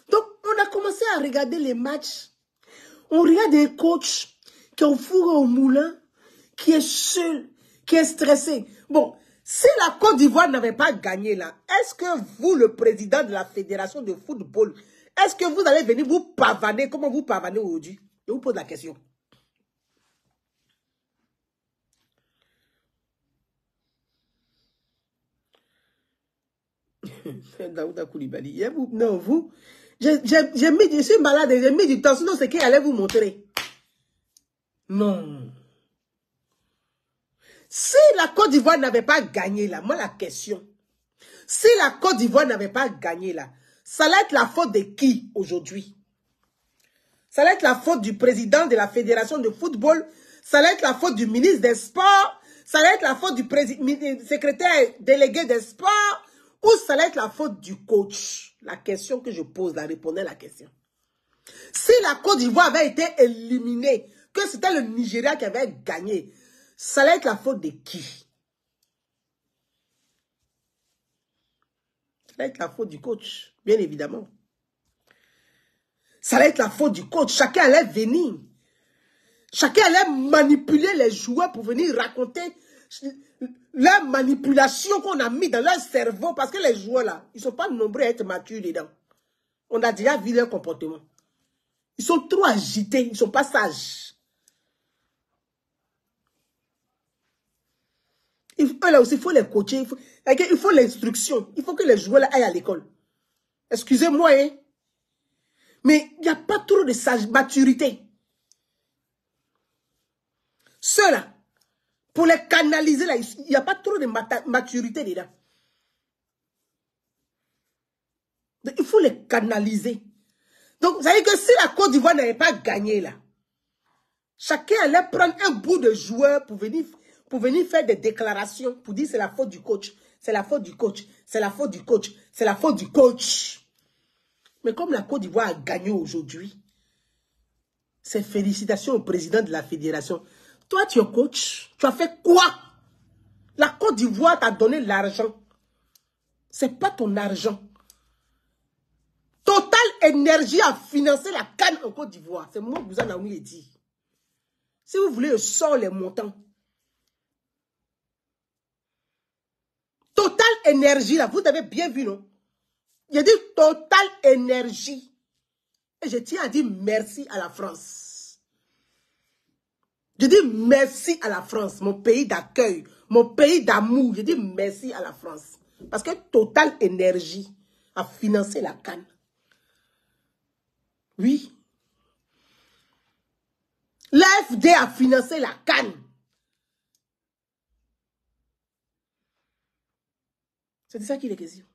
Donc, on a commencé à regarder les matchs. On regarde des coachs qui ont fourré au moulin, qui est seul, qui est stressé. Bon, si la Côte d'Ivoire n'avait pas gagné là, est-ce que vous, le président de la fédération de football, est-ce que vous allez venir vous pavaner comme vous pavanez aujourd'hui? Je vous pose la question. Daouda Koulibaly. Non, vous, je suis malade, j'ai mis du temps, sinon c'est qui allait vous montrer. Non. Si la Côte d'Ivoire n'avait pas gagné là, moi la question, si la Côte d'Ivoire n'avait pas gagné là, ça allait être la faute de qui aujourd'hui? Ça allait être la faute du président de la fédération de football, ça allait être la faute du ministre des Sports, ça allait être la faute du secrétaire délégué des Sports, ou ça allait être la faute du coach? La question que je pose, là, répondez à la question. Si la Côte d'Ivoire avait été éliminée, que c'était le Nigeria qui avait gagné, ça allait être la faute de qui? Ça allait être la faute du coach, bien évidemment. Ça allait être la faute du coach. Chacun allait venir. Chacun allait manipuler les joueurs pour venir raconter la manipulation qu'on a mis dans leur cerveau. Parce que les joueurs là, ils ne sont pas nombreux à être matures dedans. On a déjà vu leur comportement. Ils sont trop agités, ils ne sont pas sages. Là aussi, il faut les coacher, il faut l'instruction. Il faut que les joueurs là aillent à l'école. Excusez-moi, hein. Mais il n'y a pas trop de maturité. Ceux-là, pour les canaliser, là, il n'y a pas trop de maturité dedans. faut les canaliser. Donc, vous savez que si la Côte d'Ivoire n'avait pas gagné là, chacun allait prendre un bout de joueur pour venir faire des déclarations, pour dire c'est la faute du coach, c'est la faute du coach, c'est la faute du coach, c'est la faute du coach. Mais comme la Côte d'Ivoire a gagné aujourd'hui, c'est félicitations au président de la fédération. Toi, tu es coach, tu as fait quoi? La Côte d'Ivoire t'a donné l'argent. C'est pas ton argent. Total Énergie a financé la CAN en Côte d'Ivoire. C'est moi que vous en avez dit. Si vous voulez, je sors les montants. Total Énergie, là, vous avez bien vu, non? Il a dit Total Énergie. Et je tiens à dire merci à la France. Je dis merci à la France, mon pays d'accueil, mon pays d'amour. Je dis merci à la France. Parce que Total Énergie a financé la CAN. Oui. L'AFD a financé la CAN. C'est de ça qu'il est question.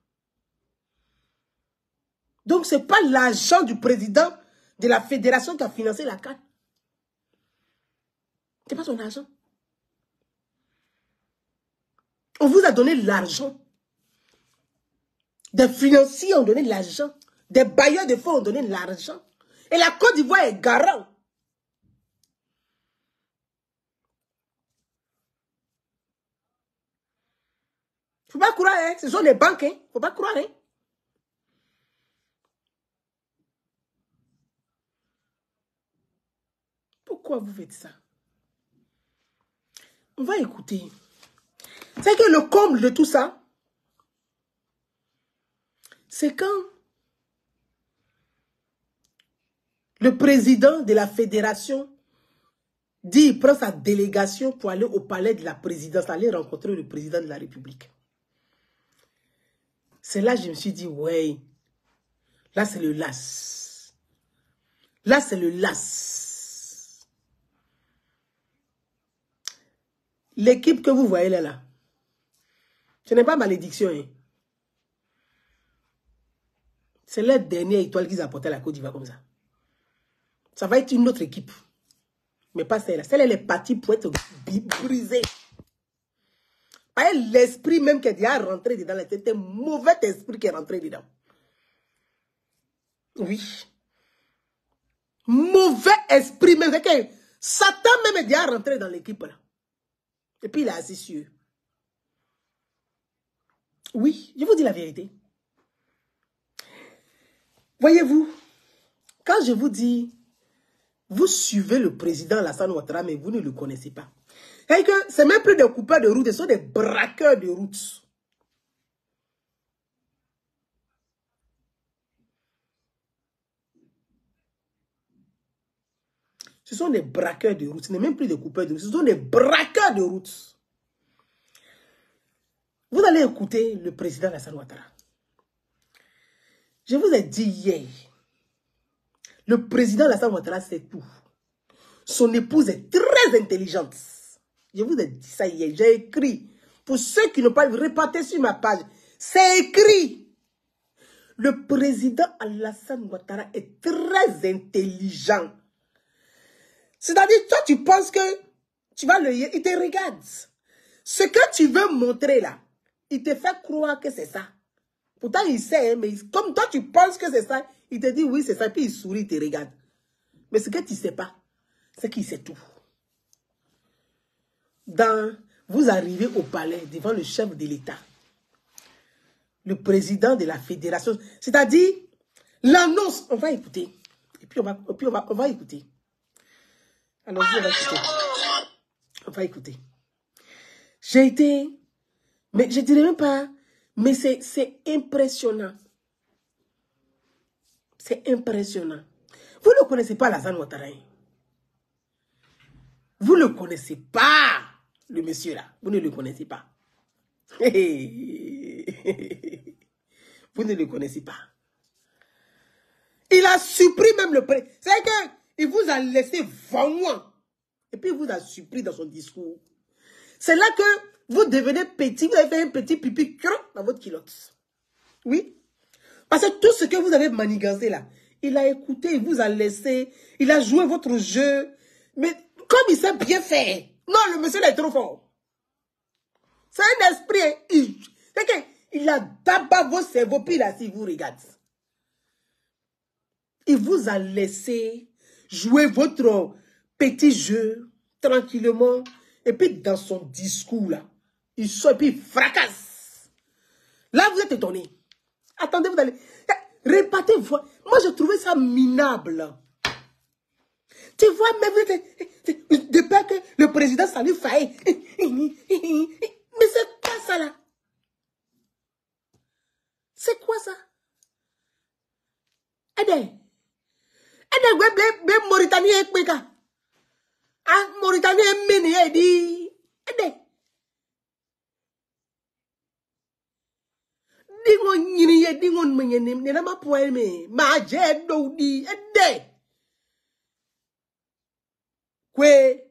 Donc, ce n'est pas l'argent du président de la fédération qui a financé la CAN. Ce n'est pas son argent. On vous a donné l'argent. Des financiers ont donné l'argent. Des bailleurs de fonds ont donné l'argent. Et la Côte d'Ivoire est garant. Il ne faut pas croire, hein. Ce sont des banques, hein. Il ne faut pas croire, hein. Pourquoi vous faites ça? On va écouter. C'est que le comble de tout ça, c'est quand le président de la fédération dit il prend sa délégation pour aller au palais de la présidence, aller rencontrer le président de la République. C'est là que je me suis dit, ouais, là c'est le LAS. Là c'est le LAS. L'équipe que vous voyez là, ce n'est pas malédiction. Hein. C'est leur dernière étoile qu'ils apportaient à la Côte d'Ivoire comme ça. Ça va être une autre équipe. Mais pas celle-là. Celle-là, elle est partie pour être brisée. Pas l'esprit même qui est déjà rentré dedans. C'était un mauvais esprit qui est rentré dedans. Oui. Mauvais esprit même. C'est que Satan même est déjà rentré dans l'équipe là. Et puis il est assis sur eux. Oui, je vous dis la vérité. Voyez-vous, quand je vous dis, vous suivez le président Alassane Ouattara, mais vous ne le connaissez pas. C'est même plus des coupeurs de route, ce sont des braqueurs de route. Ce sont des braqueurs de route, ce n'est même plus des coupeurs de route, ce sont des braqueurs de route. Vous allez écouter le président Alassane Ouattara. Je vous ai dit hier, le président Alassane Ouattara sait tout. Son épouse est très intelligente. Je vous ai dit ça hier, j'ai écrit. Pour ceux qui n'ont pas reparté sur ma page, c'est écrit. Le président Alassane Ouattara est très intelligent. C'est-à-dire, toi, tu penses que tu vas le... Il te regarde. Ce que tu veux montrer là, il te fait croire que c'est ça. Pourtant, il sait, mais comme toi, tu penses que c'est ça, il te dit oui, c'est ça, puis il sourit, il te regarde. Mais ce que tu ne sais pas, c'est qu'il sait tout. Vous arrivez au palais devant le chef de l'État, le président de la fédération, c'est-à-dire l'annonce, on va écouter. Et puis on va écouter. Alors, on va écouter. On va écouter. J'ai été, mais je ne dirais même pas, mais c'est impressionnant. C'est impressionnant. Vous ne connaissez pas Alassane Ouattara. Vous ne le connaissez pas, le monsieur là. Vous ne le connaissez pas. Vous ne le connaissez pas. Il a surpris même le président. C'est qu'il vous a laissé vent. Et puis il vous a surpris dans son discours. C'est là que vous devenez petit. Vous avez fait un petit pipi dans votre culotte. Oui. Parce que tout ce que vous avez manigancé là, il a écouté, il vous a laissé, il a joué votre jeu. Mais comme il sait bien faire, non, le monsieur est trop fort. C'est un esprit. Il a d'abord vos cerveaux, puis là, s'il vous regarde. Il vous a laissé jouer votre petit jeu tranquillement. Et puis dans son discours là, il sort et puis il fracasse. Là, vous êtes étonné. Attendez, vous allez... Répétez, moi je trouvais ça minable. Tu vois, mais vous êtes... Depuis que le président Salif Faye... Mais c'est quoi ça là? C'est quoi ça? Aidez. Aidez, Mauritanie est péka. Ah, Mauritanie est ménée, dit. Aidez. Dingo nyini dingo mwenyene nena mapoeme ma je do di ede kwe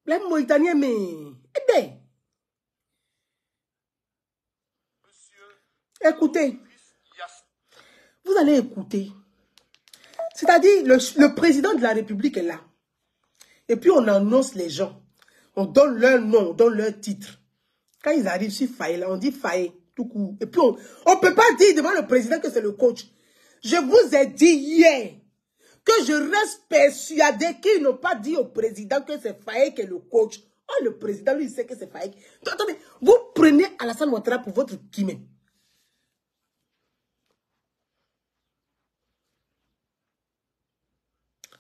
le Mauritanie me ede. Écoutez, vous allez écouter. C'est-à-dire le président de la République est là. Et puis on annonce les gens. On donne leur nom, on donne leur titre. Quand ils arrivent sur Faye, on dit Faye, tout court. Et puis on ne peut pas dire devant le président que c'est le coach. Je vous ai dit hier que je reste persuadé qu'ils n'ont pas dit au président que c'est Faye qui est le coach. Oh, le président, lui, il sait que c'est Faye. Attendez, vous prenez Alassane Ouattara pour votre guillemets.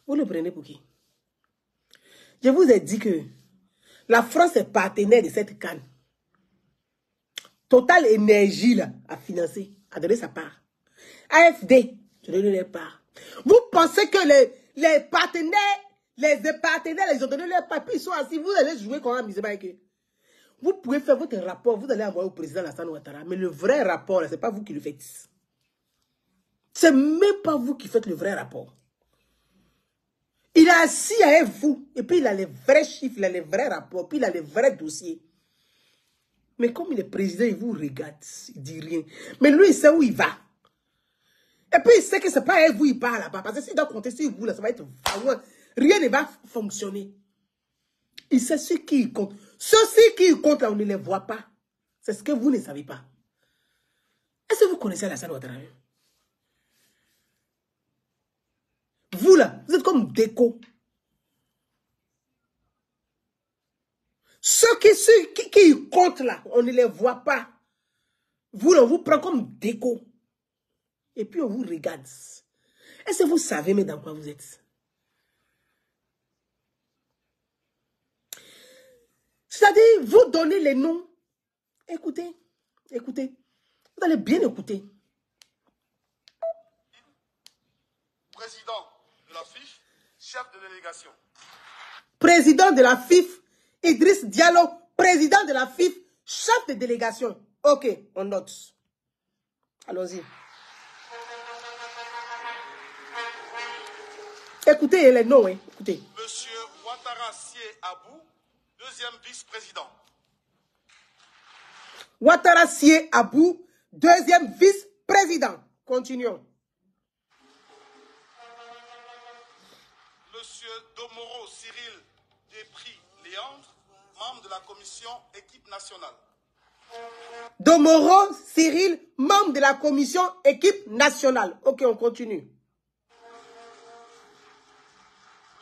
Vous le prenez pour qui? Je vous ai dit que la France est partenaire de cette canne. Total Énergie là, a financé, a donné sa part. AFD, je donne leur part. Vous pensez que les partenaires, ils ont donné leur part, puis ils sont assis, vous allez jouer comme un misérable avec eux. Vous pouvez faire votre rapport, vous allez envoyer au président Alassane Ouattara, mais le vrai rapport, ce n'est pas vous qui le faites. C'est même pas vous qui faites le vrai rapport. Il est assis avec vous, et puis il a les vrais chiffres, il a les vrais rapports, puis il a les vrais dossiers. Mais comme il est président, il vous regarde, il ne dit rien. Mais lui, il sait où il va. Et puis, il sait que ce n'est pas avec vous il part là-bas. Parce que s'il doit compter sur vous, là, ça va être... Rien ne va fonctionner. Il sait ce qui compte. Ceux-ci qui comptent, là, on ne les voit pas. C'est ce que vous ne savez pas. Est-ce que vous connaissez Alassane Ouattara? Vous, là, vous êtes comme déco. Ceux qui comptent, là, on ne les voit pas. Vous, là, on vous prend comme déco. Et puis, on vous regarde. Est-ce que vous savez, mais dans quoi vous êtes? C'est-à-dire, vous donnez les noms. Écoutez, écoutez. Vous allez bien écouter. Président de la FIF, chef de délégation. Président de la FIF, Idriss Diallo, président de la FIF, chef de délégation. Ok, on note. Allons-y. Écoutez les noms, hein. Écoutez. Monsieur Ouattara Sié Abou, deuxième vice-président. Ouattara Sié Abou, deuxième vice-président. Continuons. Monsieur Domoro Cyril Despris-Léandre, membre de la commission équipe nationale. Domoro Cyril, membre de la commission équipe nationale. Ok, on continue.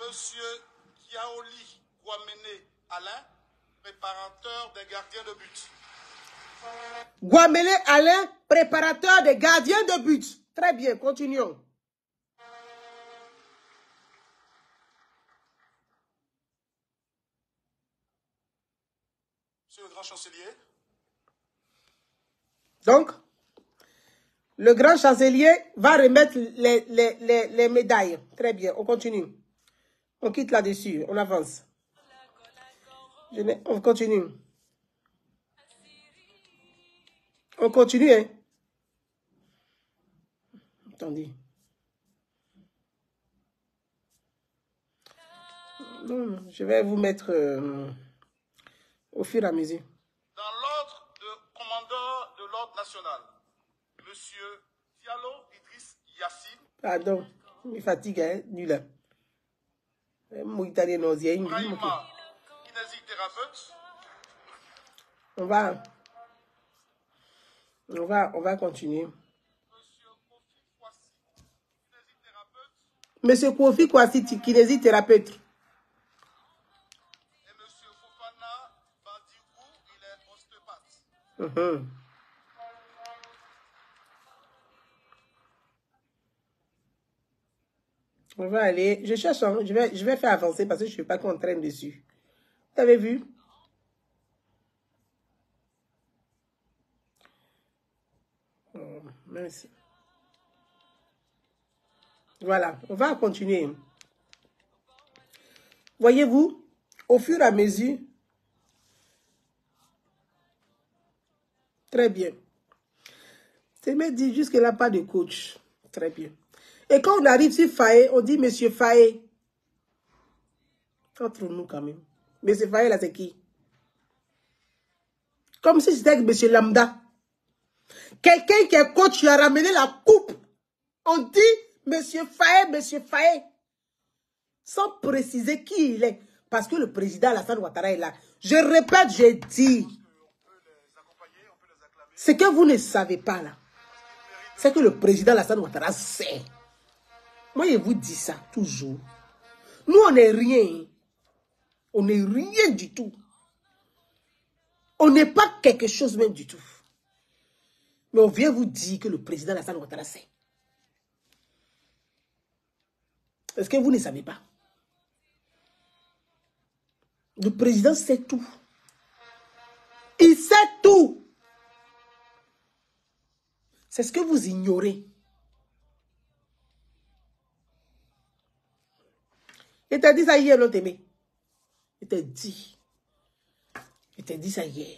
Monsieur Kiaoli Guamene Alain, préparateur des gardiens de but. Guamene Alain, préparateur des gardiens de but. Très bien, continuons. Monsieur le grand chancelier. Donc, le grand chancelier va remettre les médailles. Très bien, on continue. On quitte là-dessus, on avance. On continue. On continue, hein. Attendez. Non, je vais vous mettre au fur et à mesure. national, Monsieur Diallo Idriss Yassine. Pardon, il me fatigue, hein, nul. Mon italien nauséeux. Brahima, kinésithérapeute. On va continuer. Monsieur Kofi Kwasi, kinésithérapeute. Monsieur Kofi Kwasi, kinésithérapeute. Et Monsieur Fofana Badigou, il est ostéopathe. On va aller. Je cherche, hein, je vais faire avancer parce que je ne suis pas qu'on traîne dessus. Vous avez vu? Oh, merci. Voilà, on va continuer. Voyez-vous, au fur et à mesure, très bien. C'est me dit jusque-là, pas de coach. Très bien. Et quand on arrive sur Faye, on dit Monsieur Faye. Entre nous quand même. Monsieur Faye, là, c'est qui? Comme si c'était Monsieur Lambda. Quelqu'un qui est coach, il a ramené la coupe. On dit Monsieur Faye, Monsieur Faye. Sans préciser qui il est. Parce que le président Alassane Ouattara est là. Je répète, j'ai dit. Ce que vous ne savez pas là, c'est que le président Alassane Ouattara sait. Moi, je vous dis ça toujours. Nous, on n'est rien. On n'est rien du tout. On n'est pas quelque chose même du tout. Mais on vient vous dire que le président Alassane Ouattara sait. Est-ce que vous ne savez pas? Le président sait tout. Il sait tout. C'est ce que vous ignorez. Il t'a dit ça hier, l'autre aimé. Il t'a dit. Il t'a dit ça hier.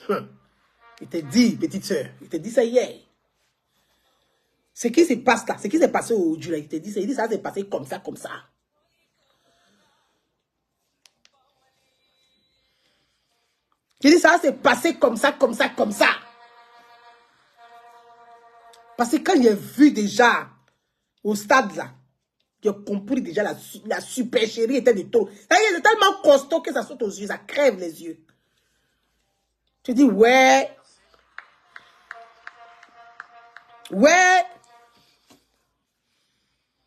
Il t'a dit, petite soeur. Il t'a dit ça hier. Ce qui se passe là, ce qui s'est passé aujourd'hui là, il t'a dit ça. Il dit ça s'est passé comme ça, comme ça. Il dit ça s'est passé comme ça, comme ça, comme ça. Parce que quand j'ai vu déjà au stade là, j'ai compris déjà la supercherie était de trop. C'est tellement costaud que ça saute aux yeux, ça crève les yeux. Tu dis ouais. Ouais.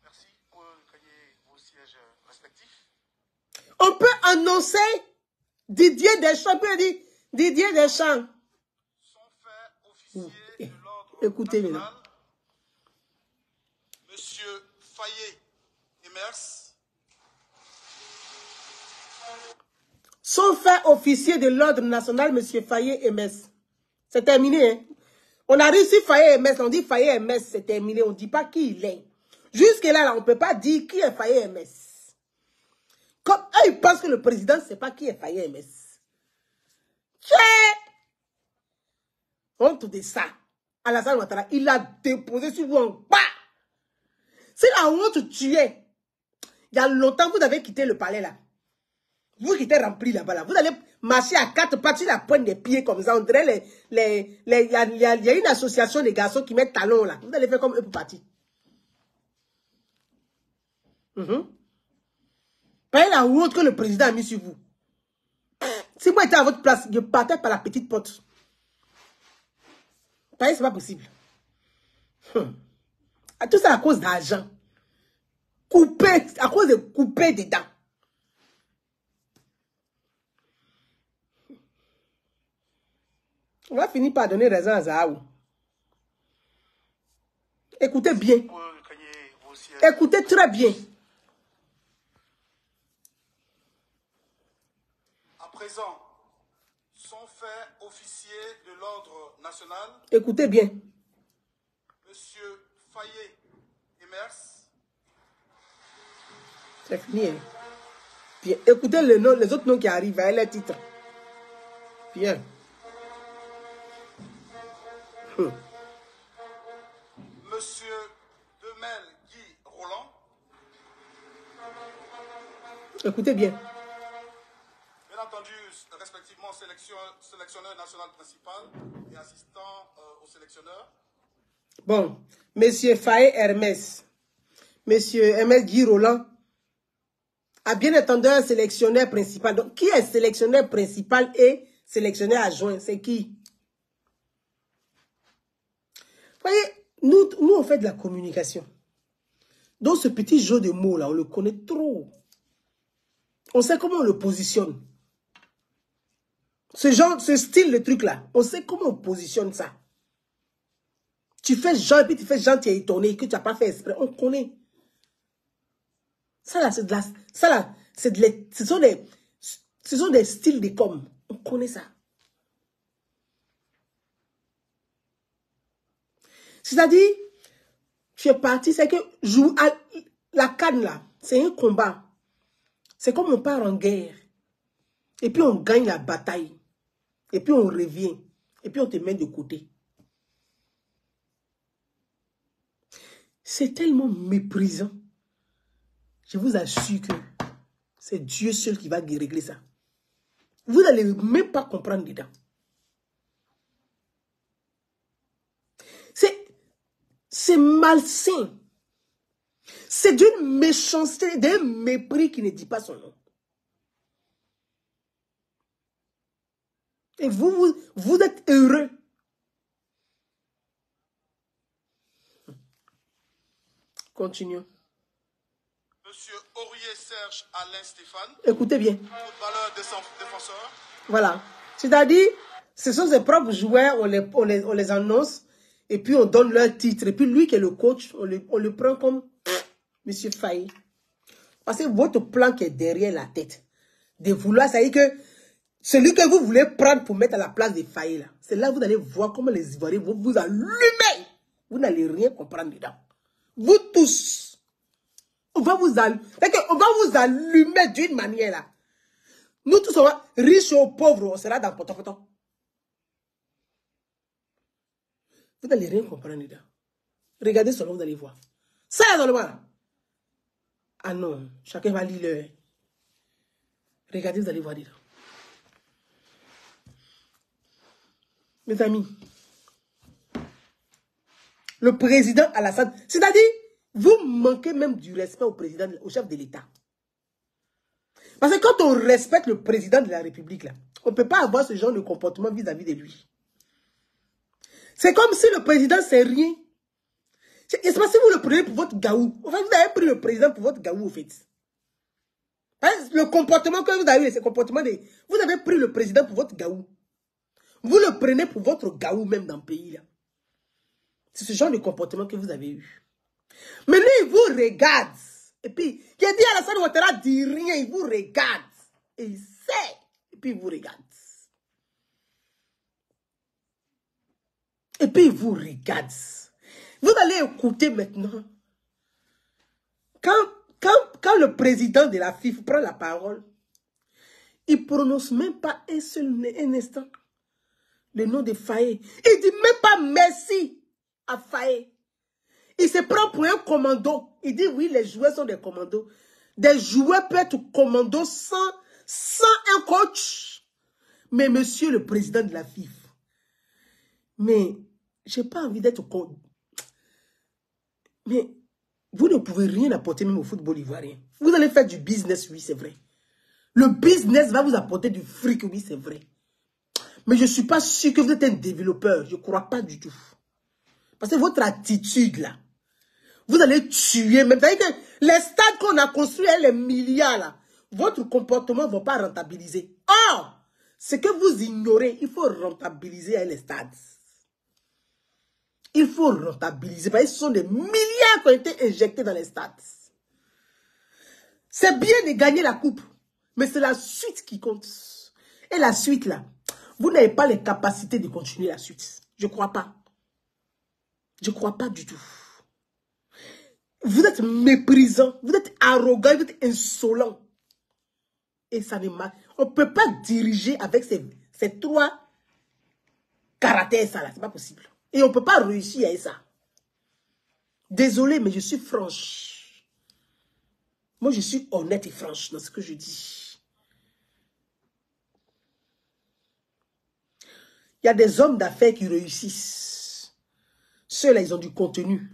Merci pour gagner vos sièges respectifs. On peut annoncer Didier Deschamps. On peut dire Didier Deschamps. Sont faits officiers de l'ordre Écoutez national. maintenant. Monsieur Fayet Emers. Sont faits officiers de l'ordre national, M. Fayet Emers. C'est terminé, hein? On a réussi Fayet Emers, on dit Fayet Emers, c'est terminé. On ne dit pas qui il est. Jusque-là, on ne peut pas dire qui est Fayet Emers. Comme eux, ils pensent que le président ne sait pas qui est Fayet Emers. Honte de ça. Alassane Ouattara, il a déposé sur vous en bas. C'est la honte tuée. Il y a longtemps, vous avez quitté le palais là. Vous qui êtes rempli là-bas, là, vous allez marcher à quatre pattes sur la pointe des pieds comme ça. On dirait il y a une association de garçons qui mettent talons là. Vous allez faire comme eux pour partir. Voyez la honte que le président a mis sur vous. Si moi j'étais à votre place, je partais par la petite porte. Voyez, c'est pas possible. Tout ça à cause d'argent. Coupé, à cause de couper des dents. On va finir par donner raison à Zahaou. Écoutez bien. Écoutez très bien. À présent, sont faits officiers de l'ordre national. Écoutez bien. Monsieur Fayet Emers. C'est fini. Hein? Bien. Écoutez les autres noms qui arrivent avec les titres. Bien. Monsieur Demel Guy Roland. Écoutez bien. Bien entendu, respectivement, sélection sélectionneur national principal et assistant au sélectionneur. Bon, Monsieur Faye Hermès, Monsieur Hermès Guy Roland a bien entendu un sélectionneur principal. Donc, qui est sélectionneur principal et sélectionneur adjoint? C'est qui? Vous voyez, nous, on fait de la communication. Donc, ce petit jeu de mots-là, on le connaît trop. On sait comment on le positionne. Ce style de truc-là, on sait comment on positionne ça. Tu fais genre, et puis tu fais genre, tu es étonné, que tu n'as pas fait exprès. On connaît. Ça là, c'est de la... Ça là, c'est de les, ce sont des styles de com. On connaît ça. C'est-à-dire, tu es parti, c'est que la canne là, c'est un combat. C'est comme on part en guerre. Et puis on gagne la bataille. Et puis on revient. Et puis on te met de côté. C'est tellement méprisant. Je vous assure que c'est Dieu seul qui va régler ça. Vous n'allez même pas comprendre dedans. C'est malsain. C'est d'une méchanceté, d'un mépris qui ne dit pas son nom. Et vous êtes heureux. Continuons. Monsieur Aurier Serge Alain Stéphane. Écoutez bien. Footballeur défenseur. Voilà. C'est-à-dire, ce sont ses propres joueurs, on les annonce, et puis on donne leur titre. Et puis lui qui est le coach, on le prend comme Monsieur Faye. Parce que votre plan qui est derrière la tête, de vouloir, ça veut dire que celui que vous voulez prendre pour mettre à la place de Faye, là, c'est là que vous allez voir comment les Ivoiriens vont vous allumer. Vous n'allez rien comprendre dedans. Vous tous, on va vous allumer d'une manière là. Nous tous, on va, riches ou pauvres, on sera dans poto-poto. Vous n'allez rien comprendre dedans. Regardez seulement, vous allez voir. Ça là dans le mal. Ah non, chacun va lire le... Regardez, vous allez voir dedans. Mes amis, le président Alassane, c'est-à-dire, vous manquez même du respect au président, au chef de l'État. Parce que quand on respecte le président de la République, là, on ne peut pas avoir ce genre de comportement vis-à-vis de lui. C'est comme si le président, c'est rien. C'est pas si vous le prenez pour votre gaou. Enfin, vous avez pris le président pour votre gaou, au fait. Le comportement que vous avez, c'est le comportement de... Vous avez pris le président pour votre gaou. Vous le prenez pour votre gaou même dans le pays, là. C'est ce genre de comportement que vous avez eu. Mais lui, il vous regarde. Et puis, il a dit à Alassane Ouattara, dit rien, il vous regarde. Et il sait. Et puis, il vous regarde. Et puis, il vous regarde. Vous allez écouter maintenant. Quand le président de la FIFA prend la parole, il ne prononce même pas un instant le nom de Faye. Il ne dit même pas merci à Faye. Il se prend pour un commando. Il dit oui, les joueurs sont des commandos. Des joueurs peuvent être commandos sans un coach. Mais monsieur le président de la FIFA, mais je n'ai pas envie d'être coach. Mais vous ne pouvez rien apporter même au football ivoirien. Vous allez faire du business, oui, c'est vrai. Le business va vous apporter du fric, oui, c'est vrai. Mais je ne suis pas sûr que vous êtes un développeur. Je ne crois pas du tout. Parce que votre attitude, là, vous allez tuer. Même que les stades qu'on a construits, les milliards, là, votre comportement ne va pas rentabiliser. Or, ce que vous ignorez, il faut rentabiliser les stades. Il faut rentabiliser. Parce que ce sont des milliards qui ont été injectés dans les stades. C'est bien de gagner la coupe. Mais c'est la suite qui compte. Et la suite, là, vous n'avez pas les capacités de continuer la suite. Je ne crois pas. Je ne crois pas du tout. Vous êtes méprisant. Vous êtes arrogant. Vous êtes insolent. Et ça ne marche. On ne peut pas diriger avec ces trois caractères, ça là. C'est pas possible. Et on ne peut pas réussir avec ça. Désolé, mais je suis franche. Moi, je suis honnête et franche dans ce que je dis. y a des hommes d'affaires qui réussissent. Ceux-là, ils ont du contenu.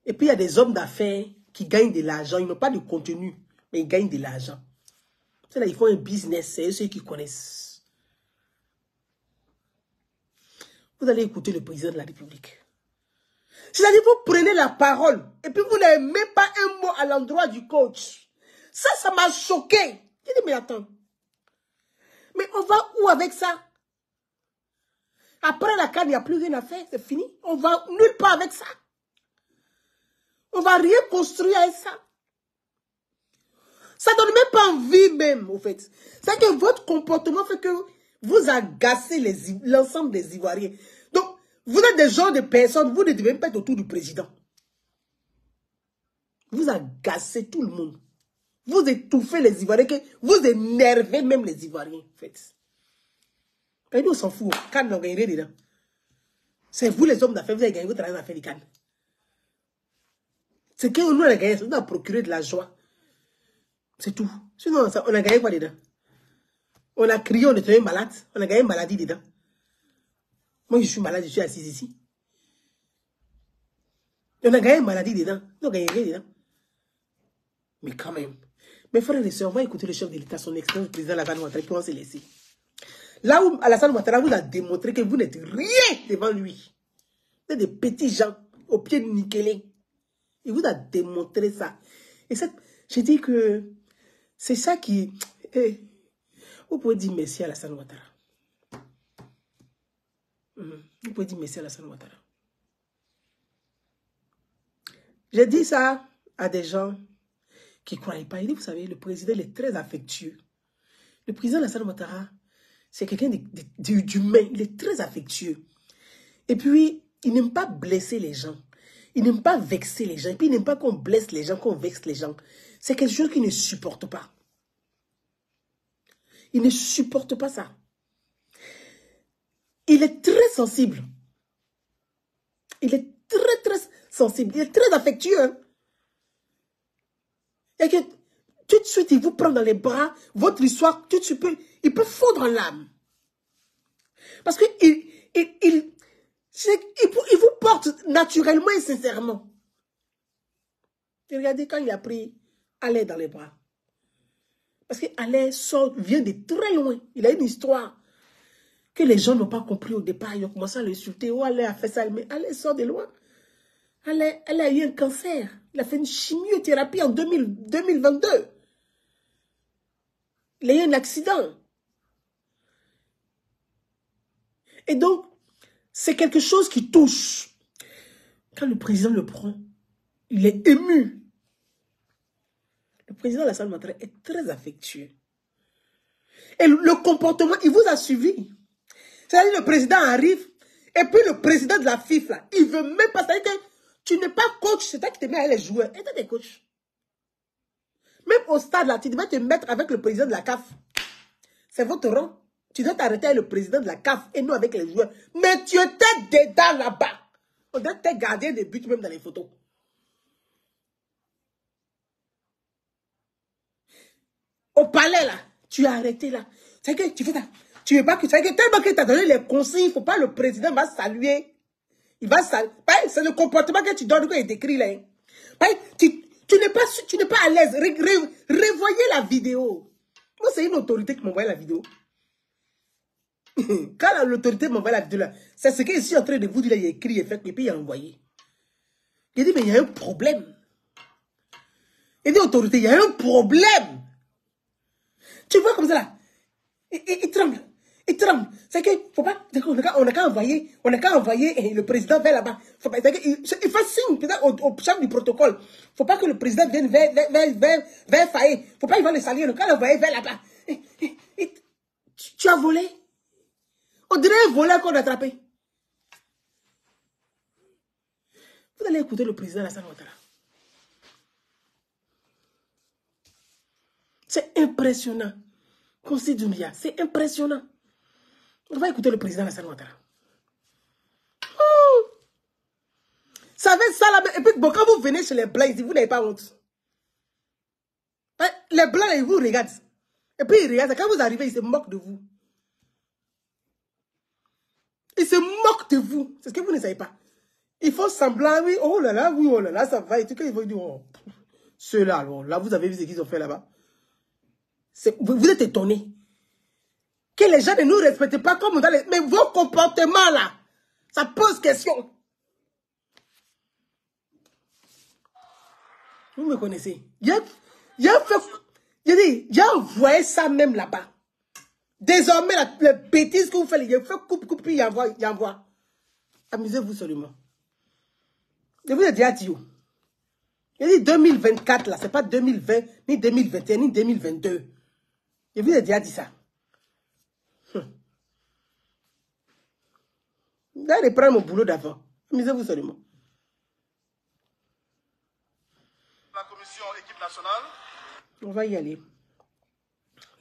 Et puis, il y a des hommes d'affaires qui gagnent de l'argent. Ils n'ont pas de contenu, mais ils gagnent de l'argent. Ceux-là, ils font un business. C'est eux ceux qui connaissent. Vous allez écouter le président de la République. C'est-à-dire, vous prenez la parole et puis vous n'avez même pas un mot à l'endroit du coach. Ça m'a choqué. J'ai dit, mais attends. Mais on va où avec ça? Après la CAN, il n'y a plus rien à faire. C'est fini. On va nulle part avec ça. On ne va rien construire avec ça. Ça ne donne même pas envie même, au fait. C'est que votre comportement fait que vous agacez l'ensemble des Ivoiriens. Donc, vous êtes des genres de personnes, vous ne devez même pas être autour du président. Vous agacez tout le monde. Vous étouffez les Ivoiriens, vous énervez même les Ivoiriens, en fait. Et nous, on s'en fout. Cannes, on gagnerait dedans. C'est vous, les hommes d'affaires, vous avez gagné votre argent d'affaires de Cannes. C'est que nous, on a gagné, ça nous a procuré de la joie. C'est tout. Sinon, on a gagné quoi dedans? On a crié, on est tombé malade. On a gagné une maladie dedans. Moi, je suis malade, je suis assise ici. On a gagné une maladie dedans. On a gagné rien dedans. Mais quand même. Mes frères et sœurs, on va écouter le chef de l'État, son excellence, le président Alassane Ouattara, puis on va se laisser. Là où Alassane Ouattara vous a démontré que vous n'êtes rien devant lui. Vous êtes des petits gens au pied de nickelé. Il vous a démontré ça. Et j'ai dit que c'est ça qui... vous pouvez dire merci à Alassane Ouattara. Vous pouvez dire merci à Alassane Ouattara. J'ai dit ça à des gens qui ne croyaient pas. Il dit, vous savez, le président, il est très affectueux. Le président Alassane Ouattara, c'est quelqu'un d'humain. Il est très affectueux. Et puis, il n'aime pas blesser les gens. Il n'aime pas vexer les gens. Et puis, il n'aime pas qu'on blesse les gens, qu'on vexe les gens. C'est quelque chose qu'il ne supporte pas. Il ne supporte pas ça. Il est très sensible. Il est très sensible. Il est très affectueux. Hein? Et que tout de suite, il vous prend dans les bras. Votre histoire, tout de suite, il peut fondre en l'âme. Parce qu'il vous porte naturellement et sincèrement. Et regardez quand il a pris Alain dans les bras. Parce que Alain vient de très loin. Il a une histoire que les gens n'ont pas compris au départ. Ils ont commencé à l'insulter. Oh, Alain a fait ça. Mais Alain sort de loin. Alain a eu un cancer. Il a fait une chimiothérapie en 2022. Il a eu un accident. Et donc, c'est quelque chose qui touche. Quand le président le prend, il est ému. Le président Alassane Ouattara est très affectueux. Et le comportement, il vous a suivi. C'est-à-dire le président arrive, et puis le président de la FIF, là, il veut même pas. C'est-à-dire que tu n'es pas coach, c'est toi qui te mets avec les joueurs. Et toi, t'es coach. Même au stade, là, tu devais te mettre avec le président de la CAF. C'est votre rang. Tu dois t'arrêter avec le président de la CAF et nous avec les joueurs. Mais tu étais dedans là-bas. On doit être gardien de but même dans les photos. Au palais là, tu es arrêté là. C'est que tu fais ça. Tu veux pas que... C'est que tellement que tu as donné les consignes, il ne faut pas le président va saluer. Il va saluer. C'est le comportement que tu donnes quand il décrit là. Tu n'es pas à l'aise. Revoyez la vidéo. Moi, c'est une autorité qui m'envoie la vidéo. Quand l'autorité m'envoie la vidéo là, c'est ce que je suis en train de vous dire, il a écrit, il a fait, et puis il a envoyé. Il dit, mais il y a un problème. Il dit, autorité, il y a un problème. Tu vois comme ça là. Il tremble. Il tremble. C'est qu'il faut pas. On n'a qu'à envoyer le président vers là-bas. Il fait signe au chef du protocole. Il ne faut pas que le président vienne vers Faye. Il ne faut pas qu'il va le saluer. On va l'envoyer vers là-bas. Tu as volé. On dirait un voleur qu'on a attrapé. Vous allez écouter le président Alassane Ouattara. C'est impressionnant. Consi Doumbia, c'est impressionnant. On va écouter le président Alassane Ouattara. Ça va être ça là. Et puis bon, quand vous venez chez les Blancs, vous n'avez pas honte. Les Blancs, ils vous regardent. Et puis ils regardent. Quand vous arrivez, ils se moquent de vous. se moquent de vous. C'est ce que vous ne savez pas. Ils font semblant, oui, oh là là, ça va. Et tout, quand ils vont dire, oh, ceux-là, alors, là, vous avez vu ce qu'ils ont fait là-bas. Vous êtes étonnés. Que les gens ne nous respectent pas comme dans les... Mais vos comportements, là, ça pose question. Vous me connaissez. J'ai envoyé ça même là-bas. Désormais, la bêtise que vous faites, il fait coupe, puis il envoie. Amusez-vous seulement. Je vous ai déjà dit, je dis 2024, là, c'est pas 2020, ni 2021, ni 2022. Je vous ai déjà dit ça. Je vais reprendre mon boulot d'avant. Amusez-vous seulement. La commission équipe nationale. On va y aller.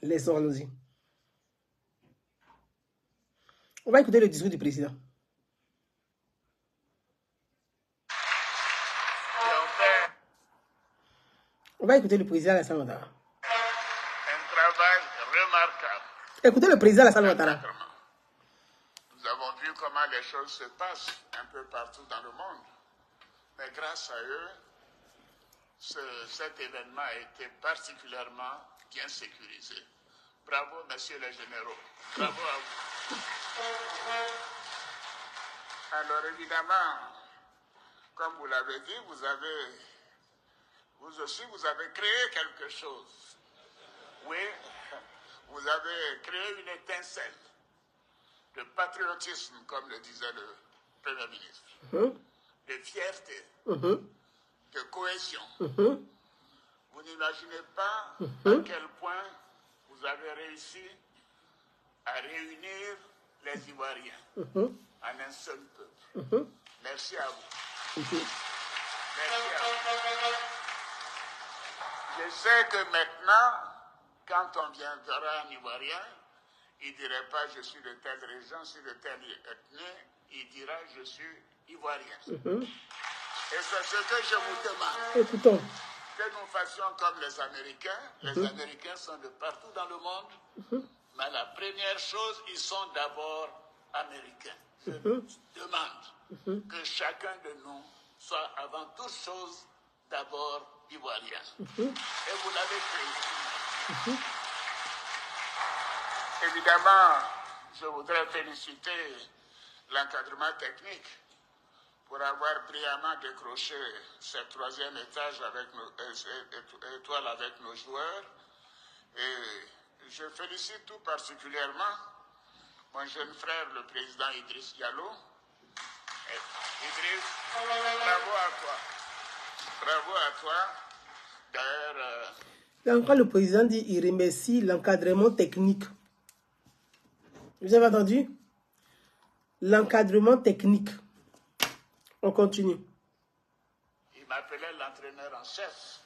Laissons-nous-y. On va écouter le discours du président. On va écouter le président Alassane Ouattara. Un travail remarquable. Écoutez le président Alassane Ouattara. Nous avons vu comment les choses se passent un peu partout dans le monde. Mais grâce à eux, cet événement a été particulièrement bien sécurisé. Bravo, messieurs les généraux. Bravo à vous. Alors évidemment, comme vous l'avez dit, vous aussi, vous avez créé quelque chose. Oui, vous avez créé une étincelle de patriotisme, comme le disait le Premier ministre, de fierté, de cohésion. Vous n'imaginez pas à quel point vous avez réussi à réunir les Ivoiriens en un seul peuple. Merci à vous. Merci à vous. Je sais que maintenant, quand on viendra en Ivoirien, il ne dirait pas je suis de telle région, je suis de telle ethnie, il dira je suis Ivoirien. Et c'est ce que je vous demande. Écoutons. Que nous fassions comme les Américains. Les Américains sont de partout dans le monde. Mais la première chose, ils sont d'abord Américains. Je demande que chacun de nous soit avant toute chose d'abord Ivoirien. Et vous l'avez fait. Évidemment, je voudrais féliciter l'encadrement technique pour avoir brillamment décroché ce troisième étage avec étoile avec nos joueurs. Et je félicite tout particulièrement mon jeune frère, le président Idriss Diallo. Idriss, bravo à toi. Bravo à toi. D'ailleurs... Quand le président dit il remercie l'encadrement technique. Vous avez entendu? L'encadrement technique. On continue. Il m'appelait l'entraîneur en chef.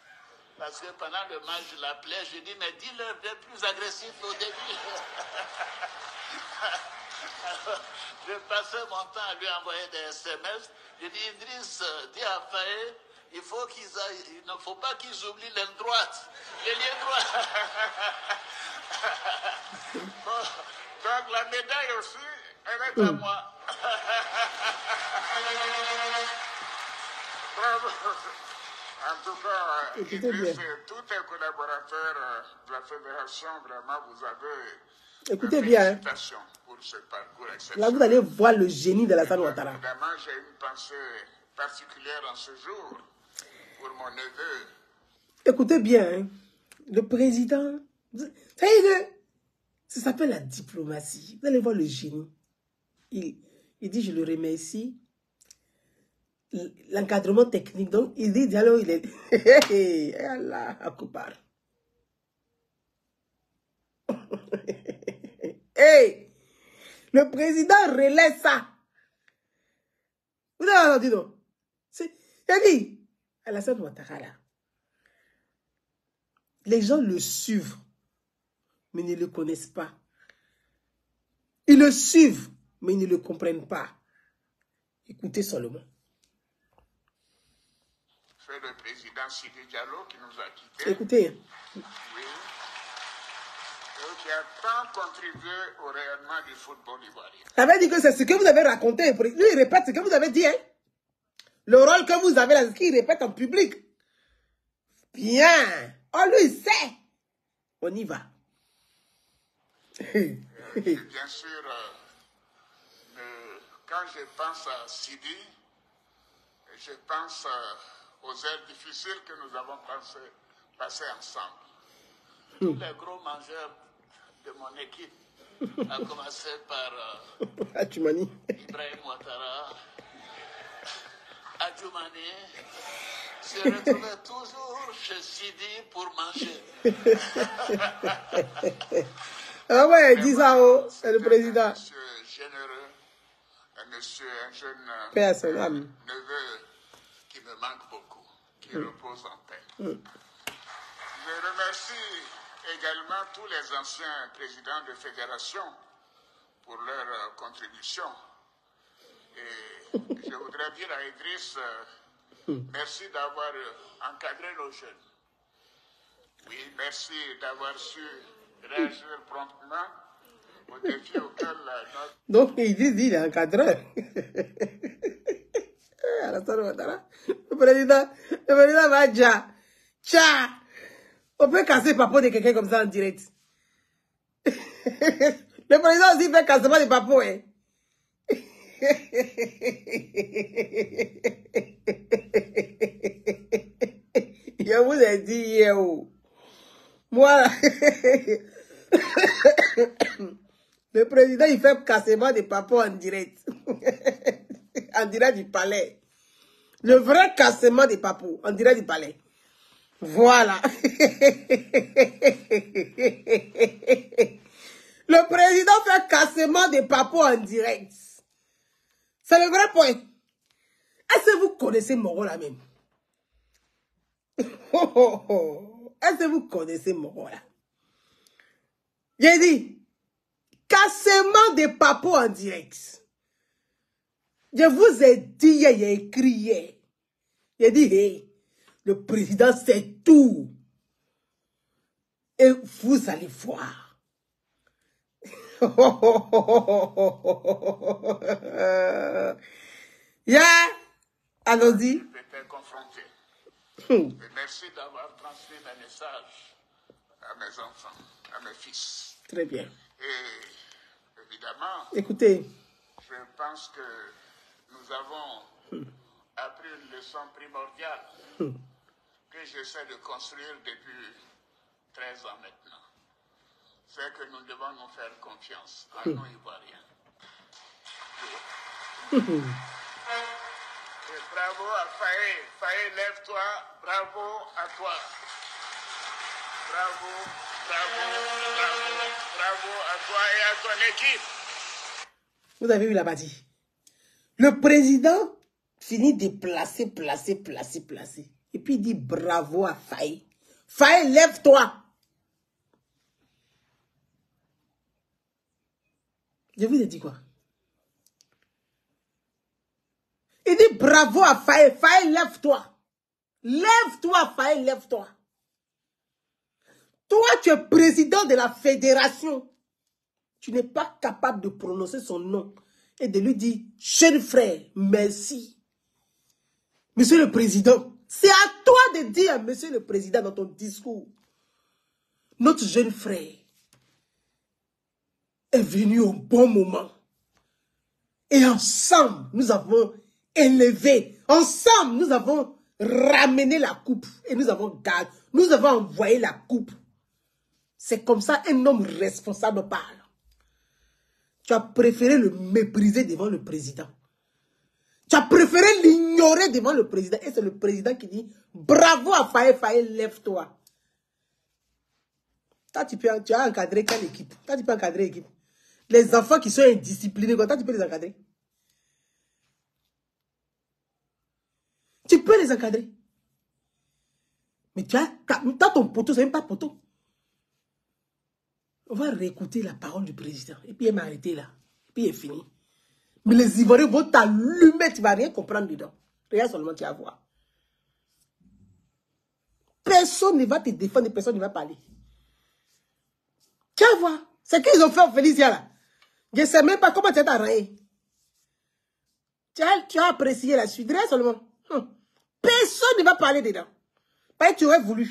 Parce que pendant le match, je l'appelais, je dis, mais dis-leur d'être plus agressif au début. Alors, je passais mon temps à lui envoyer des SMS. Je dis, Idriss, dis à Faye, il ne faut pas qu'ils oublient l'aile droite. L'ailier droit. Donc la médaille aussi, elle est à moi. Bravo. En tout cas, Idriss et tous tes collaborateurs de la fédération, vraiment, vous avez... Écoutez bien. Pour ce parcours exceptionnel. Là, vous allez voir le génie de Alassane Ouattara. Évidemment, j'ai une pensée particulière en ce jour pour mon neveu. Écoutez bien, hein. Le président, ça s'appelle la diplomatie. Vous allez voir le génie. Il dit, je le remercie. L'encadrement technique, donc il dit, alors il est... Allah, Akbar. Hey, le président relaie ça. Vous avez entendu, non? Il a dit, Alassane Ouattara, là, les gens le suivent, mais ne le connaissent pas. Ils le suivent, mais ils ne le comprennent pas. Écoutez seulement. C'est le président Sidi Diallo qui nous a quittés. Écoutez. Oui. qui a tant contribué au rayonnement du football ivoirien. Ça veut dire que c'est ce que vous avez raconté. Lui, il répète ce que vous avez dit. Hein? Le rôle que vous avez là, ce qu'il répète en public. Bien. Oh, lui, il sait. On y va. Bien sûr, quand je pense à Sidi, je pense aux heures difficiles que nous avons passées ensemble. Tous les gros mangeurs de mon équipe, à commencer par Adjoumani. Ibrahim Ouattara, Adjoumani, se retrouvaient toujours chez Sidi pour manger. Ah ouais, dis ça, oh, c'est le président. Monsieur généreux, un jeune Paix à son âme. neveu qui me manque beaucoup, qui repose en paix. Je remercie également tous les anciens présidents de fédération pour leur contribution. Et je voudrais dire à Idriss, merci d'avoir encadré nos jeunes. Oui, merci d'avoir su réagir promptement aux défis auxquels notre... Donc, il dit, il est encadreur. Le président va dire, tcha, on peut casser le papo de quelqu'un comme ça en direct. Le président aussi fait cassement de papo, hein. Je vous ai dit hier, moi, le président, il fait cassement de papo en direct. En direct du palais. Le vrai cassement de papo, en direct du palais. Voilà. Le président fait cassement de papo en direct. C'est le vrai point. Est-ce que vous connaissez mon rôle là même? Est-ce que vous connaissez mon rôle là? J'ai dit, cassement de papo en direct. Je vous ai dit hier, il a écrit hier. J'ai dit, hey, le président sait tout. Et vous allez voir. Yeah, allons-y. J'étais confronté. Et merci d'avoir transmis mes messages à mes enfants, à mes fils. Très bien. Et évidemment, Écoutez. je pense que nous avons appris une leçon primordiale que j'essaie de construire depuis 13 ans maintenant. C'est que nous devons nous faire confiance en nous Ivoiriens. Et bravo à Faye. Faye, lève-toi. Bravo à toi. Bravo, bravo, bravo, bravo à toi et à ton équipe. Vous avez vu la bâtie. Le président finit de placer. Et puis il dit bravo à Faye. Faye, lève-toi. Je vous ai dit quoi? Il dit bravo à Faye. Faye, lève-toi. Lève-toi, Faye, lève-toi. Toi, tu es président de la fédération. Tu n'es pas capable de prononcer son nom et de lui dire, jeune frère, merci. Monsieur le Président, c'est à toi de dire, Monsieur le Président, dans ton discours, notre jeune frère est venu au bon moment. Et ensemble, nous avons élevé. Ensemble, nous avons ramené la coupe. Et nous avons envoyé la coupe. C'est comme ça un homme responsable parle. Tu as préféré le mépriser devant le président. Tu as préféré l'ignorer devant le président. Et c'est le président qui dit, bravo à Faye, Faye, lève-toi. Toi, tu as encadré quelle équipe? Toi, tu peux encadrer l'équipe. Les enfants qui sont indisciplinés, toi, tu peux les encadrer. Tu peux les encadrer. Mais tu as ton poteau, c'est même pas poteau. On va réécouter la parole du président. Et puis il m'a arrêté là. Et puis il est fini. Mais les Ivoiriens vont t'allumer, tu ne vas rien comprendre dedans. Regarde seulement, tu vas voir. Personne ne va te défendre, personne ne va parler. Tu vas voir. C'est qu'ils ont fait au Félicia là. Je ne sais même pas comment tu as arrêté. Tu as apprécié la suite. Rien seulement. Personne ne va parler dedans. Parce que tu aurais voulu.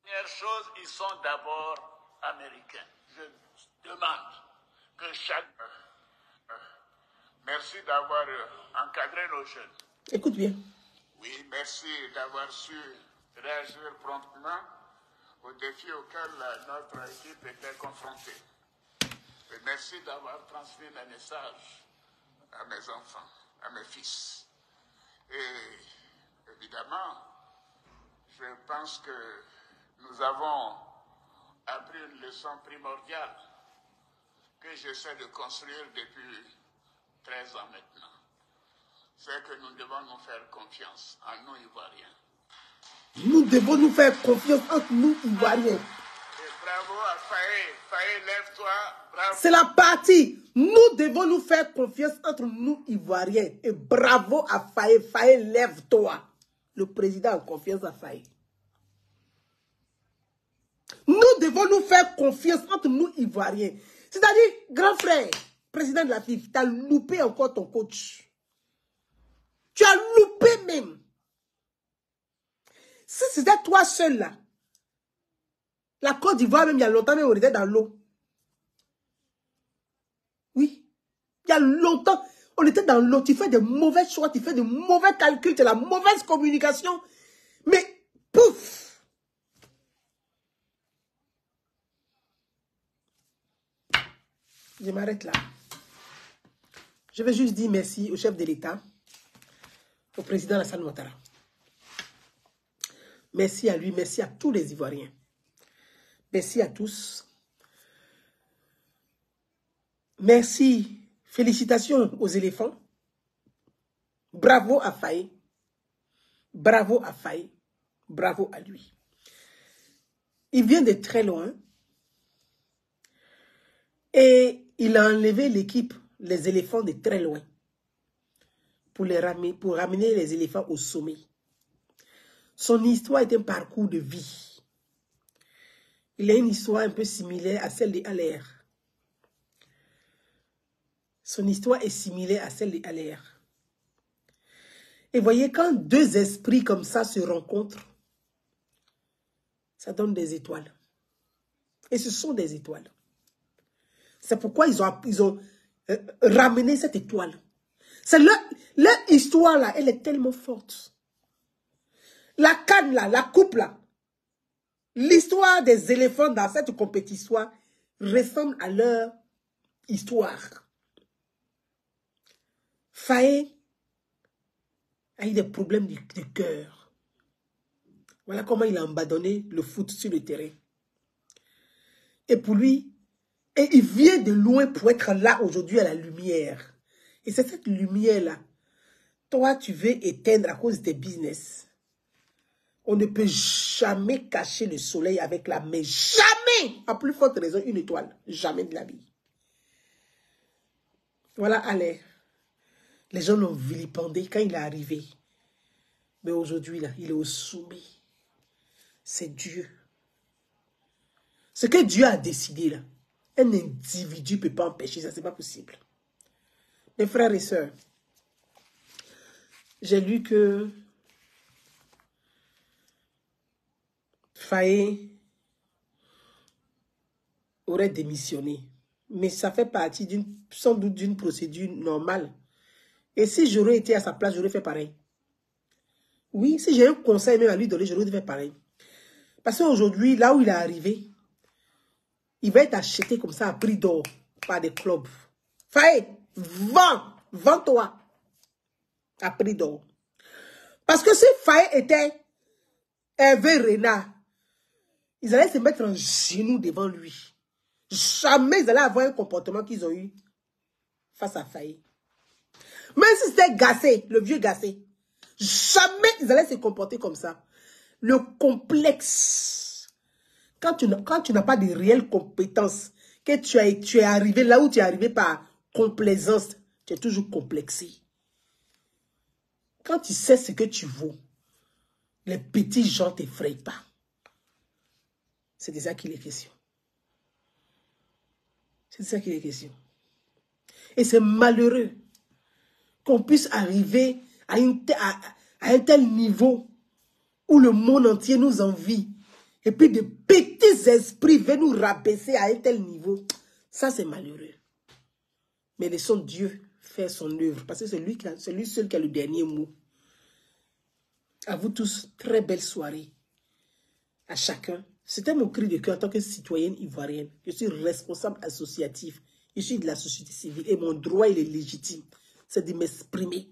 Première chose, ils sont d'abord américains. Je demande que chaque... Merci d'avoir encadré nos jeunes. Écoute bien. Oui, merci d'avoir su réagir promptement aux défis auxquels notre équipe était confrontée. Et merci d'avoir transmis le message à mes enfants, à mes fils. Et évidemment, je pense que nous avons appris une leçon primordiale que j'essaie de construire depuis 13 ans maintenant. C'est que nous devons nous faire confiance en nous Ivoiriens. Nous devons nous faire confiance entre nous Ivoiriens. Et bravo à Faye. Faye, lève-toi. Bravo. C'est la partie. Nous devons nous faire confiance entre nous Ivoiriens. Et bravo à Faye. Faye, lève-toi. Le président a confiance à Faye. Nous devons nous faire confiance entre nous Ivoiriens. C'est-à-dire, grand frère, président de la FIF, tu as loupé encore ton coach. Tu as loupé même. Si c'était toi seul là, la Côte d'Ivoire même, il y a longtemps, même, on était dans l'eau. Oui. Il y a longtemps, on était dans l'eau. Tu fais de mauvais choix, tu fais de mauvais calculs, tu as la mauvaise communication. Mais, pouf! Je m'arrête là. Je vais juste dire merci au chef de l'État, au président Alassane Ouattara. Merci à lui, merci à tous les Ivoiriens. Merci à tous. Merci, félicitations aux éléphants. Bravo à Faye. Bravo à Faye. Bravo à lui. Il vient de très loin. Et il a enlevé l'équipe, les éléphants de très loin. Pour ramener les éléphants au sommet. Son histoire est un parcours de vie. Il a une histoire un peu similaire à celle de Haller. Son histoire est similaire à celle de Haller. Et voyez, quand deux esprits comme ça se rencontrent, ça donne des étoiles. Et ce sont des étoiles. C'est pourquoi ils ont ramené cette étoile. C'est leur histoire là, elle est tellement forte. La canne là, la coupe là, l'histoire des éléphants dans cette compétition ressemble à leur histoire. Faye a eu des problèmes de cœur. Voilà comment il a abandonné le foot sur le terrain. Et pour lui, et il vient de loin pour être là aujourd'hui à la lumière. Et c'est cette lumière-là, toi tu veux éteindre à cause de tes business. On ne peut jamais cacher le soleil avec la main. Jamais! À plus forte raison, une étoile. Jamais de la vie. Voilà, allez. Les gens l'ont vilipendé quand il est arrivé. Mais aujourd'hui, là, il est au sommet. C'est Dieu. Ce que Dieu a décidé, là, un individu ne peut pas empêcher ça. Ce n'est pas possible. Mes frères et sœurs, j'ai lu que Faye aurait démissionné. Mais ça fait partie sans doute d'une procédure normale. Et si j'aurais été à sa place, j'aurais fait pareil. Oui, si j'ai un conseil même à lui donner, j'aurais fait pareil. Parce qu'aujourd'hui, là où il est arrivé, il va être acheté comme ça à prix d'or par des clubs. Faye, vends-toi à prix d'or. Parce que si Faye était Hervé Renard, ils allaient se mettre en genoux devant lui. Jamais ils allaient avoir un comportement qu'ils ont eu face à Faye. Même si c'était Gassé, le vieux Gassé, jamais ils allaient se comporter comme ça. Le complexe, quand tu n'as pas de réelles compétences, que tu es arrivé là où tu es arrivé par complaisance, tu es toujours complexé. Quand tu sais ce que tu vaux, Les petits gens ne t'effrayent pas. C'est de ça qu'il est question. C'est de ça qu'il est question. Et c'est malheureux qu'on puisse arriver à un tel niveau où le monde entier nous envie. Et puis de petits esprits viennent nous rabaisser à un tel niveau. Ça, c'est malheureux. Mais laissons Dieu faire son œuvre. Parce que c'est lui seul qui a le dernier mot. À vous tous, très belle soirée. À chacun. C'était mon cri de cœur en tant que citoyenne ivoirienne. Je suis responsable associatif. Je suis de la société civile. Et mon droit, il est légitime. C'est de m'exprimer.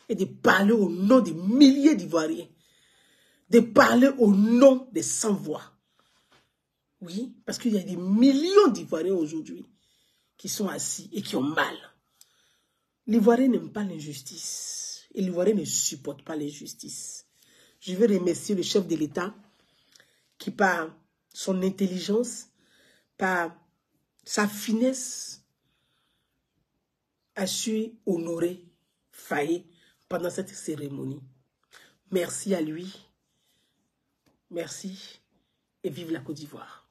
Et de parler au nom des milliers d'Ivoiriens. De parler au nom des sans-voix. Oui, parce qu'il y a des millions d'Ivoiriens aujourd'hui qui sont assis et qui ont mal. L'Ivoirien n'aime pas l'injustice. Et l'Ivoirien ne supporte pas l'injustice. Je veux remercier le chef de l'État qui, par son intelligence, par sa finesse, a su honorer Faye pendant cette cérémonie. Merci à lui. Merci et vive la Côte d'Ivoire.